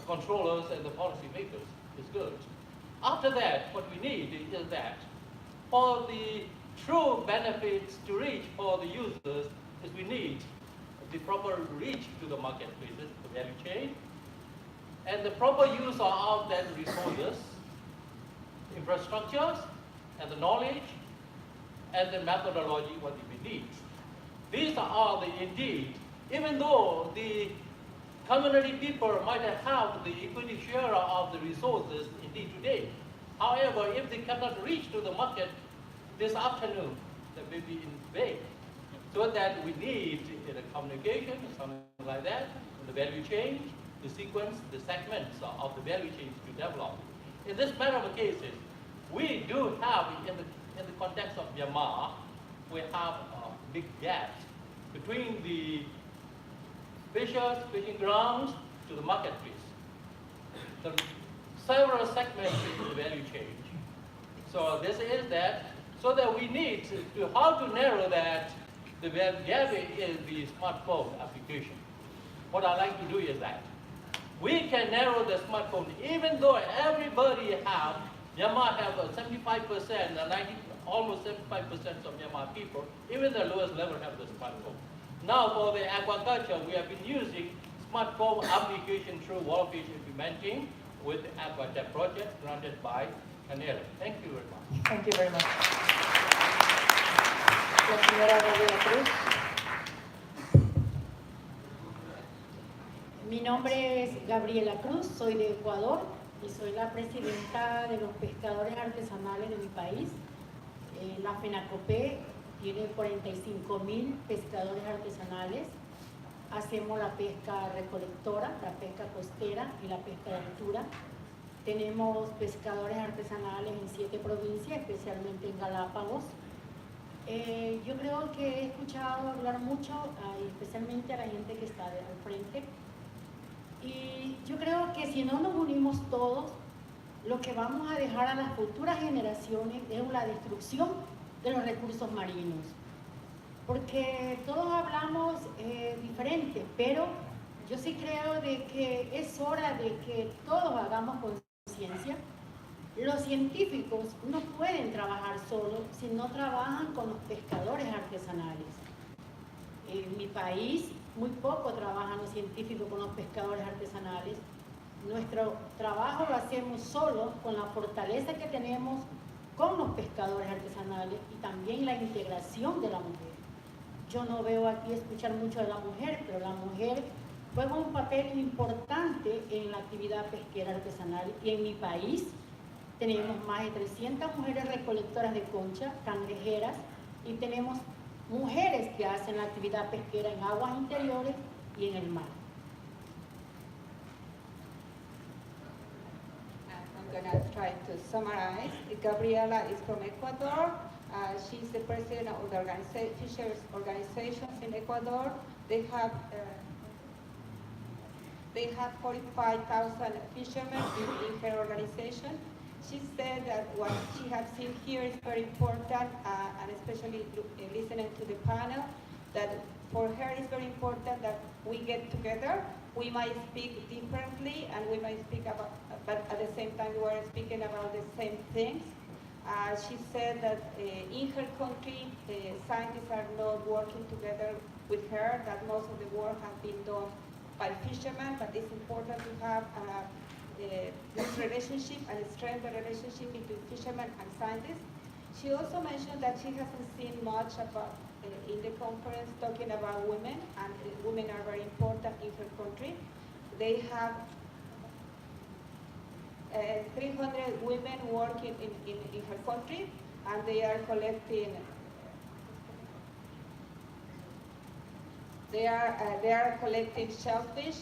controllers and the policy makers is good. After that, what we need is that for the true benefits to reach for the users is we need the proper reach to the marketplaces, the value chain, and the proper use of that resources, infrastructures, and the knowledge, and the methodology what we need. These are the indeed, even though the community people might have the equity share of the resources indeed today. However, if they cannot reach to the market this afternoon, they may be in vain. So that we need the communication, something like that, the value chain, the sequence, the segments of the value chains to develop. In this matter of cases, we do have, in the context of Myanmar, we have big gaps between the fishing grounds to the marketplace. So several segments in the value chain. So this is that, so that we need to how to narrow that the gap is the smartphone application. What I like to do is that we can narrow the smartphone, even though everybody have, Myanmar have 75%, almost 75% of Myanmar people, even the lowest level have the smartphone. Now for the aquaculture, we have been using smartphone application through waterfish implementing with the Aquatech project granted by Canela. Thank you very much. Thank you very much. La señora Gabriela Cruz. Mi nombre es Gabriela Cruz, soy de Ecuador y soy la presidenta de los pescadores artesanales de mi país. La FENACOPE tiene 45.000 pescadores artesanales. Hacemos la pesca recolectora, la pesca costera y la pesca de altura. Tenemos pescadores artesanales en 7 provincias, especialmente en Galápagos. Yo creo que he escuchado hablar mucho, especialmente a la gente que está al frente. Y yo creo que si no nos unimos todos, lo que vamos a dejar a las futuras generaciones es la destrucción de los recursos marinos. Porque todos hablamos diferente, pero yo sí creo de que es hora de que todos hagamos conciencia. Los científicos no pueden trabajar solos si no trabajan con los pescadores artesanales. En mi país muy poco trabajan los científicos con los pescadores artesanales. Nuestro trabajo lo hacemos solo con la fortaleza que tenemos con los pescadores artesanales y también la integración de la mujer. Yo no veo aquí escuchar mucho de la mujer, pero la mujer juega un papel importante en la actividad pesquera artesanal y en mi país tenemos más de 300 mujeres recolectoras de concha, cangrejeras, y tenemos mujeres que hacen la actividad pesquera en aguas interiores y en el mar. I'm going to try to summarize. Gabriela is from Ecuador. She's the president of the fisheries organizations in Ecuador. They have 45,000 fishermen in her organization. She said that what she has seen here is very important, and especially listening to the panel, that for her it's very important that we get together. We might speak differently, and we might speak about, but at the same time we're speaking about the same things. She said that in her country, scientists are not working together with her, that most of the work has been done by fishermen, but it's important to have this relationship and strengthen the relationship between fishermen and scientists. She also mentioned that she hasn't seen much about in the conference talking about women, and women are very important in her country. They have 300 women working in her country, and they are collecting. They are collecting shellfish,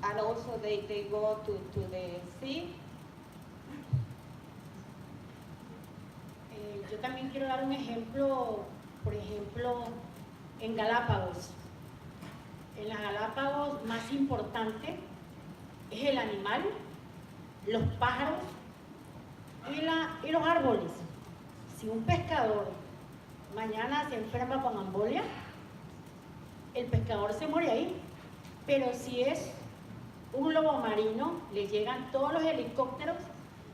and also they go to the sea. Yo también quiero dar un ejemplo, por ejemplo, en Galápagos. En las Galápagos más importante es el animal, los pájaros y los árboles. Si un pescador mañana se enferma con embolia, el pescador se muere ahí. Pero si es un lobo marino, le llegan todos los helicópteros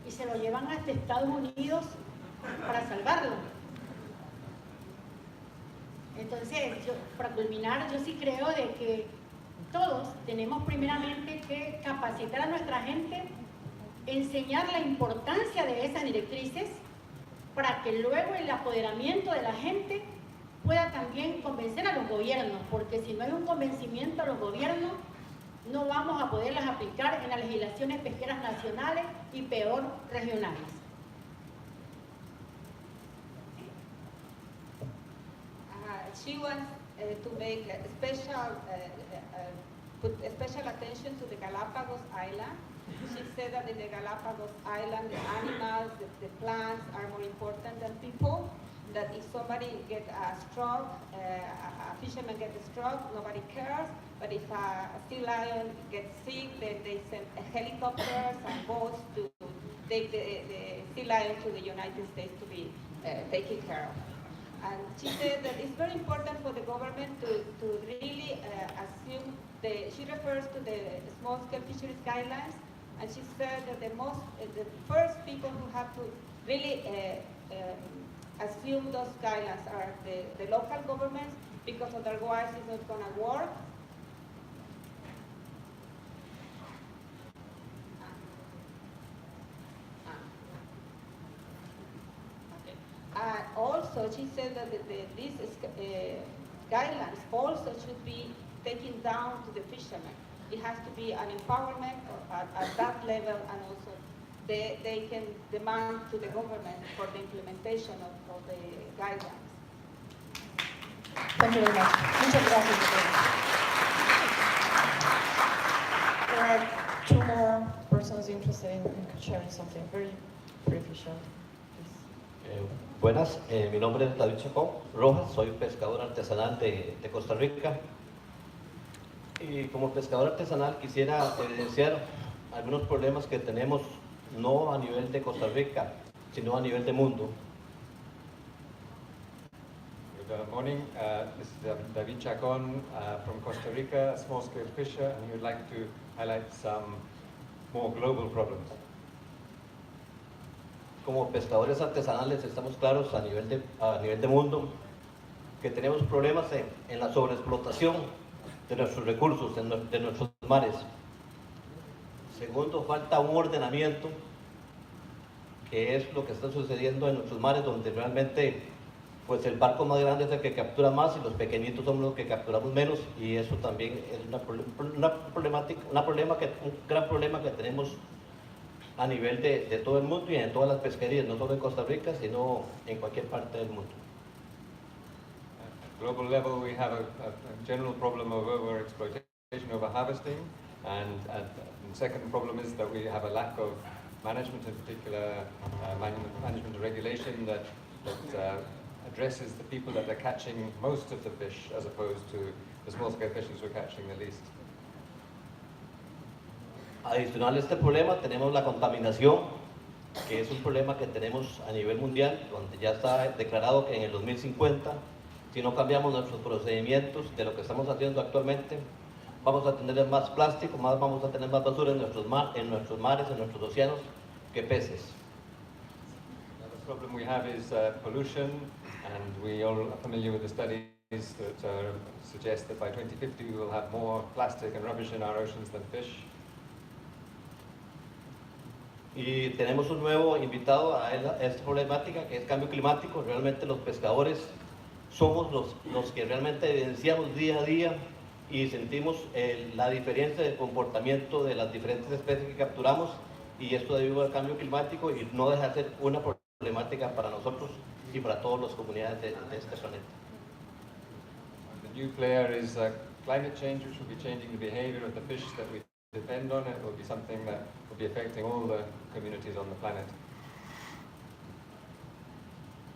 y se lo llevan hasta Estados Unidos para salvarlo. Entonces, para culminar, yo sí creo de que todos tenemos primeramente que capacitar a nuestra gente, enseñar la importancia de esas directrices, para que luego el apoderamiento de la gente pueda también convencer a los gobiernos, porque si no hay un convencimiento a los gobiernos, no vamos a poderlas aplicar en las legislaciones pesqueras nacionales y peor regionales. She wants to make a special, put a special attention to the Galapagos Island. She said that in the Galapagos Island, the animals, the plants are more important than people. That if somebody gets a stroke, a fisherman gets a stroke, nobody cares. But if a sea lion gets sick, then they send helicopters and boats to take the sea lion to the United States to be taken care of. And she said that it's very important for the government to really assume she refers to the small-scale fisheries guidelines, and she said that the first people who have to really assume those guidelines are the local governments, because otherwise it's not going to work. Also, she said that these guidelines also should be taken down to the fishermen. It has to be an empowerment at that level, and also they can demand to the government for the implementation of the guidelines. Thank you very much. Muchas gracias. There are two more persons interested in sharing something very briefly. Buenas, mi nombre es David Chacón Rojas, soy pescador artesanal de Costa Rica. Y como pescador artesanal quisiera evidenciar algunos problemas que tenemos no a nivel de Costa Rica, sino a nivel de mundo. Good morning, this is David Chacón from Costa Rica, a small-scale fisher, and he would like to highlight some more global problems. Como pescadores artesanales estamos claros a nivel de mundo que tenemos problemas en la sobreexplotación de nuestros recursos, de nuestros mares. Segundo, falta un ordenamiento, que es lo que está sucediendo en nuestros mares, donde realmente pues el barco más grande es el que captura más y los pequeñitos somos los que capturamos menos, y eso también es un gran problema que tenemos a nivel de todo el mundo y en todas las pesquerías, no solo en Costa Rica, sino en cualquier parte del mundo. At global level, we have a general problem of overexploitation, overharvesting, and the second problem is that we have a lack of management, in particular management and regulation that addresses the people that are catching most of the fish, as opposed to the small-scale fishers who are catching the least. Adicional a este problema tenemos la contaminación, que es un problema que tenemos a nivel mundial, donde ya está declarado que en el 2050, si no cambiamos nuestros procedimientos de lo que estamos haciendo actualmente, vamos a tener más plástico, vamos a tener más basura en nuestros mares, en nuestros océanos, que peces. The problem we have is pollution, and we all are familiar with the studies that suggest that by 2050 we will have more plastic and rubbish in our oceans than fish. Y tenemos un nuevo invitado a esta problemática, que es cambio climático. Realmente los pescadores somos los que realmente evidenciamos día a día y sentimos la diferencia de comportamiento de las diferentes especies que capturamos, y esto debido al cambio climático, y no deja de ser una problemática para nosotros y para todas las comunidades de este planeta. The new player is climate change, which will be changing the behavior of the fish that we depend on. It will be something that will be affecting all the communities on the planet.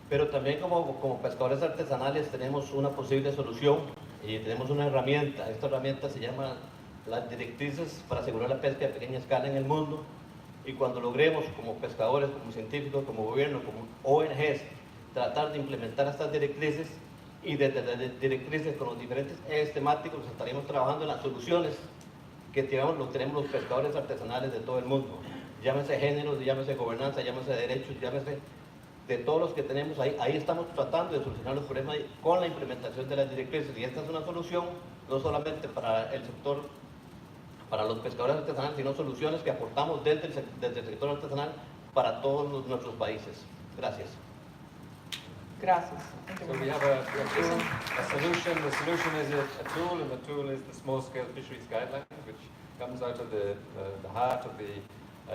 Pero también como pescadores artesanales tenemos una posible solución y tenemos una herramienta. Esta herramienta se llama las directrices para asegurar la pesca de pequeña escala en el mundo, y cuando logremos como pescadores, como científicos, como gobierno, como ONGs, tratar de implementar estas directrices, y desde las directrices con los diferentes ejes temáticos estaremos trabajando en las soluciones que tenemos los pescadores artesanales de todo el mundo. llámese género, llámese gobernanza, llámese derechos, llámese de todos los que tenemos ahí. Ahí estamos tratando de solucionar los problemas con la implementación de las directrices. Y esta es una solución no solamente para el sector, para los pescadores artesanales, sino soluciones que aportamos desde el sector artesanal para todos nuestros países. Gracias. Gracias. So we have a tool, a solution. The solution is a tool, and the tool is the small-scale fisheries guidelines, which comes out of the heart of the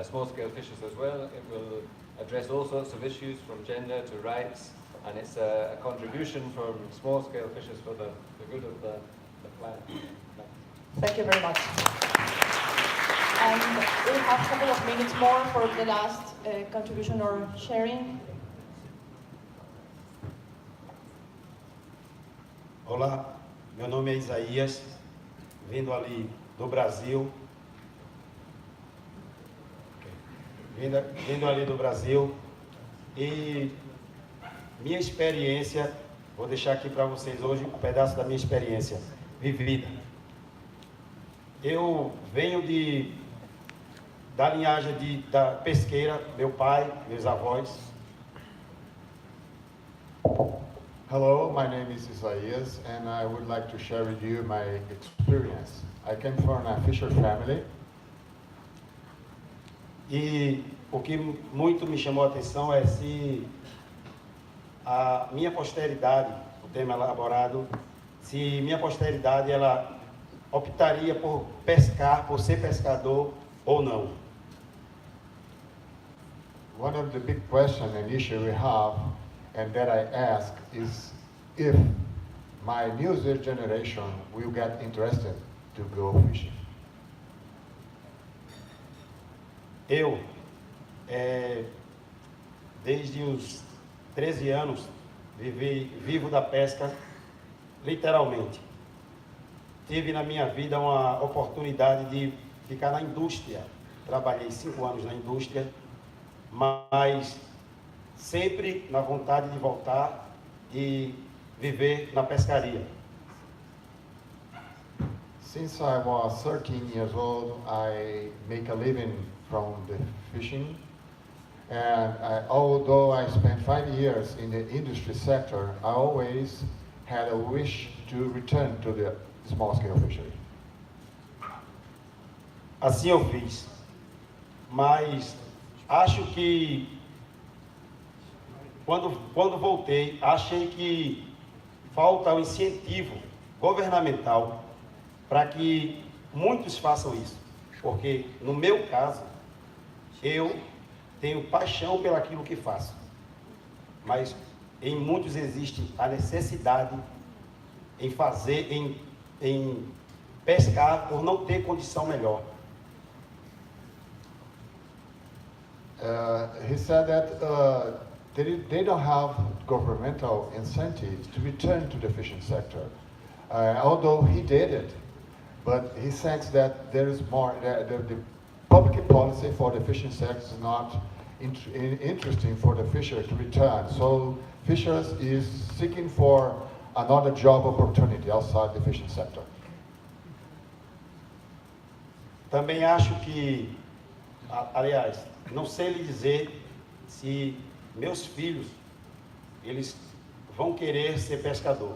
small-scale fishers as well. It will address all sorts of issues from gender to rights, and it's a contribution from small-scale fishers for the good of the planet. Thank you very much. And we have a couple of minutes more for the last contribution or sharing. Olá, meu nome é Isaías, vindo ali do Brasil. Vindo ali do Brasil. E minha experiência, vou deixar aqui para vocês hoje um pedaço da minha experiência vivida. Eu venho da linhagem da pesqueira, meu pai, meus avós. Hello, my name is Isaías, and I would like to share with you my experience. I came from a fisher family. E o que muito me chamou a atenção é se a minha posteridade, o tema elaborado, se minha posteridade ela optaria por pescar, por ser pescador ou não. One of the big questions and issue we have, and that I ask, is if my new generation will get interested to go fishing. Eu, desde os 13 anos, vivo da pesca, literalmente. Tive na minha vida uma oportunidade de ficar na indústria. Trabalhei 5 anos na indústria, mas sempre na vontade de voltar e viver na pescaria. Since I was 13 years old, I make a living from the fishing, and although I spent 5 years in the industry sector, I always had a wish to return to the small-scale fishery. Assim eu fiz, mas acho que quando voltei, achei que falta o incentivo governamental para que muitos façam isso, porque no meu caso, eu tenho paixão pelaquilo que faço, mas em muitos existe a necessidade em fazer, em pescar por não ter condição melhor. He said that they don't have governmental incentives to return to the fishing sector. Although he did it, but he thinks that there is more, the public policy for the fishing sector is not interesting for the fisher to return. So fishers is seeking for another job opportunity outside the fishing sector. Também acho que, aliás, não sei lhe dizer se meus filhos, eles vão querer ser pescador.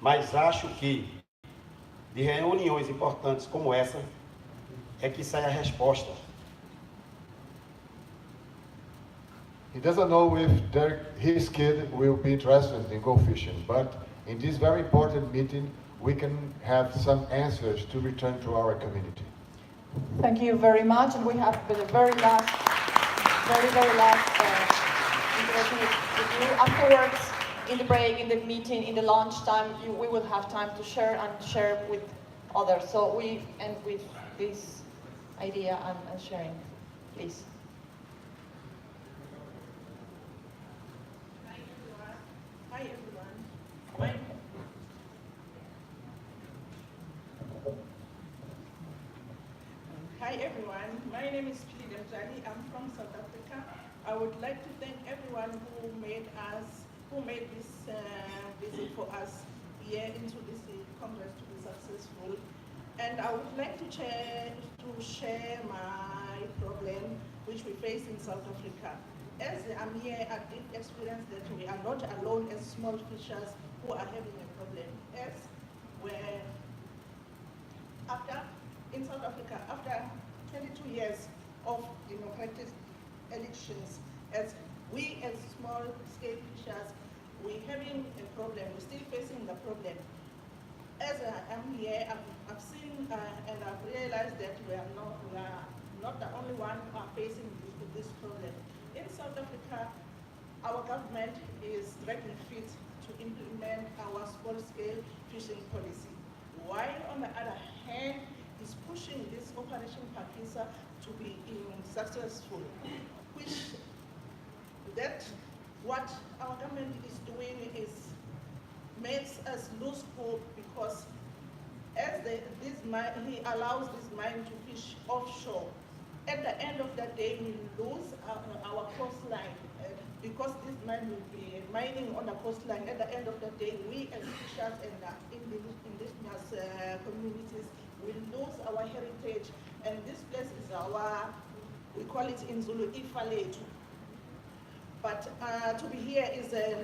Mas acho que de reuniões importantes como essa é que sai a resposta. He doesn't know if his kid will be interested in go fishing, but in this very important meeting, we can have some answers to return to our community. Thank you very much, and we have the very last interaction with you. Afterwards, in the break, in the meeting, in the lunch time, we will have time to share with others. So we end with this idea and sharing, please. Hi everyone. Hi everyone. My name is Pili Demjali. I'm from South Africa. I would like to thank everyone who made this visit for us here into this conference to be successful. And I would like to share my problem which we face in South Africa. As I'm here, I did experience that we are not alone as small fishers who are having a problem. As where in South Africa, after 22 years of democratic elections, as we as small scale fishers, we're having a problem, we're still facing the problem. As I am here, I've seen and I've realized that we are not the only one who are facing this problem. In South Africa, our government is dragging feet to implement our small-scale fishing policy, while on the other hand, is pushing this Operation Pakisa to be successful, which what our government is doing is makes us lose hope, because as he allows this mine to fish offshore, at the end of the day we lose our coastline, because this mine will be mining on the coastline. At the end of the day, we as fishers and indigenous communities will lose our heritage, and this place is we call it in Zulu, Ifaletu. But to be here is a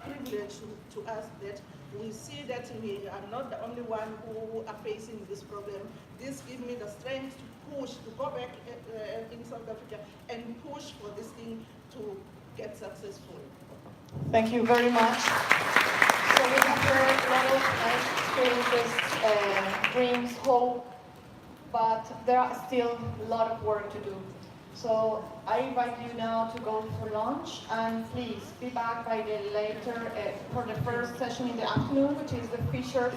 privilege to us, that we see that we are not the only one who are facing this problem. This gives me the strength to push, to go back in South Africa and push for this thing to get successful. Thank you very much. So we have heard a lot of nice experiences, dreams, hope, but there are still a lot of work to do. So I invite you now to go for lunch, and please be back by the later for the first session in the afternoon, which is the Fishers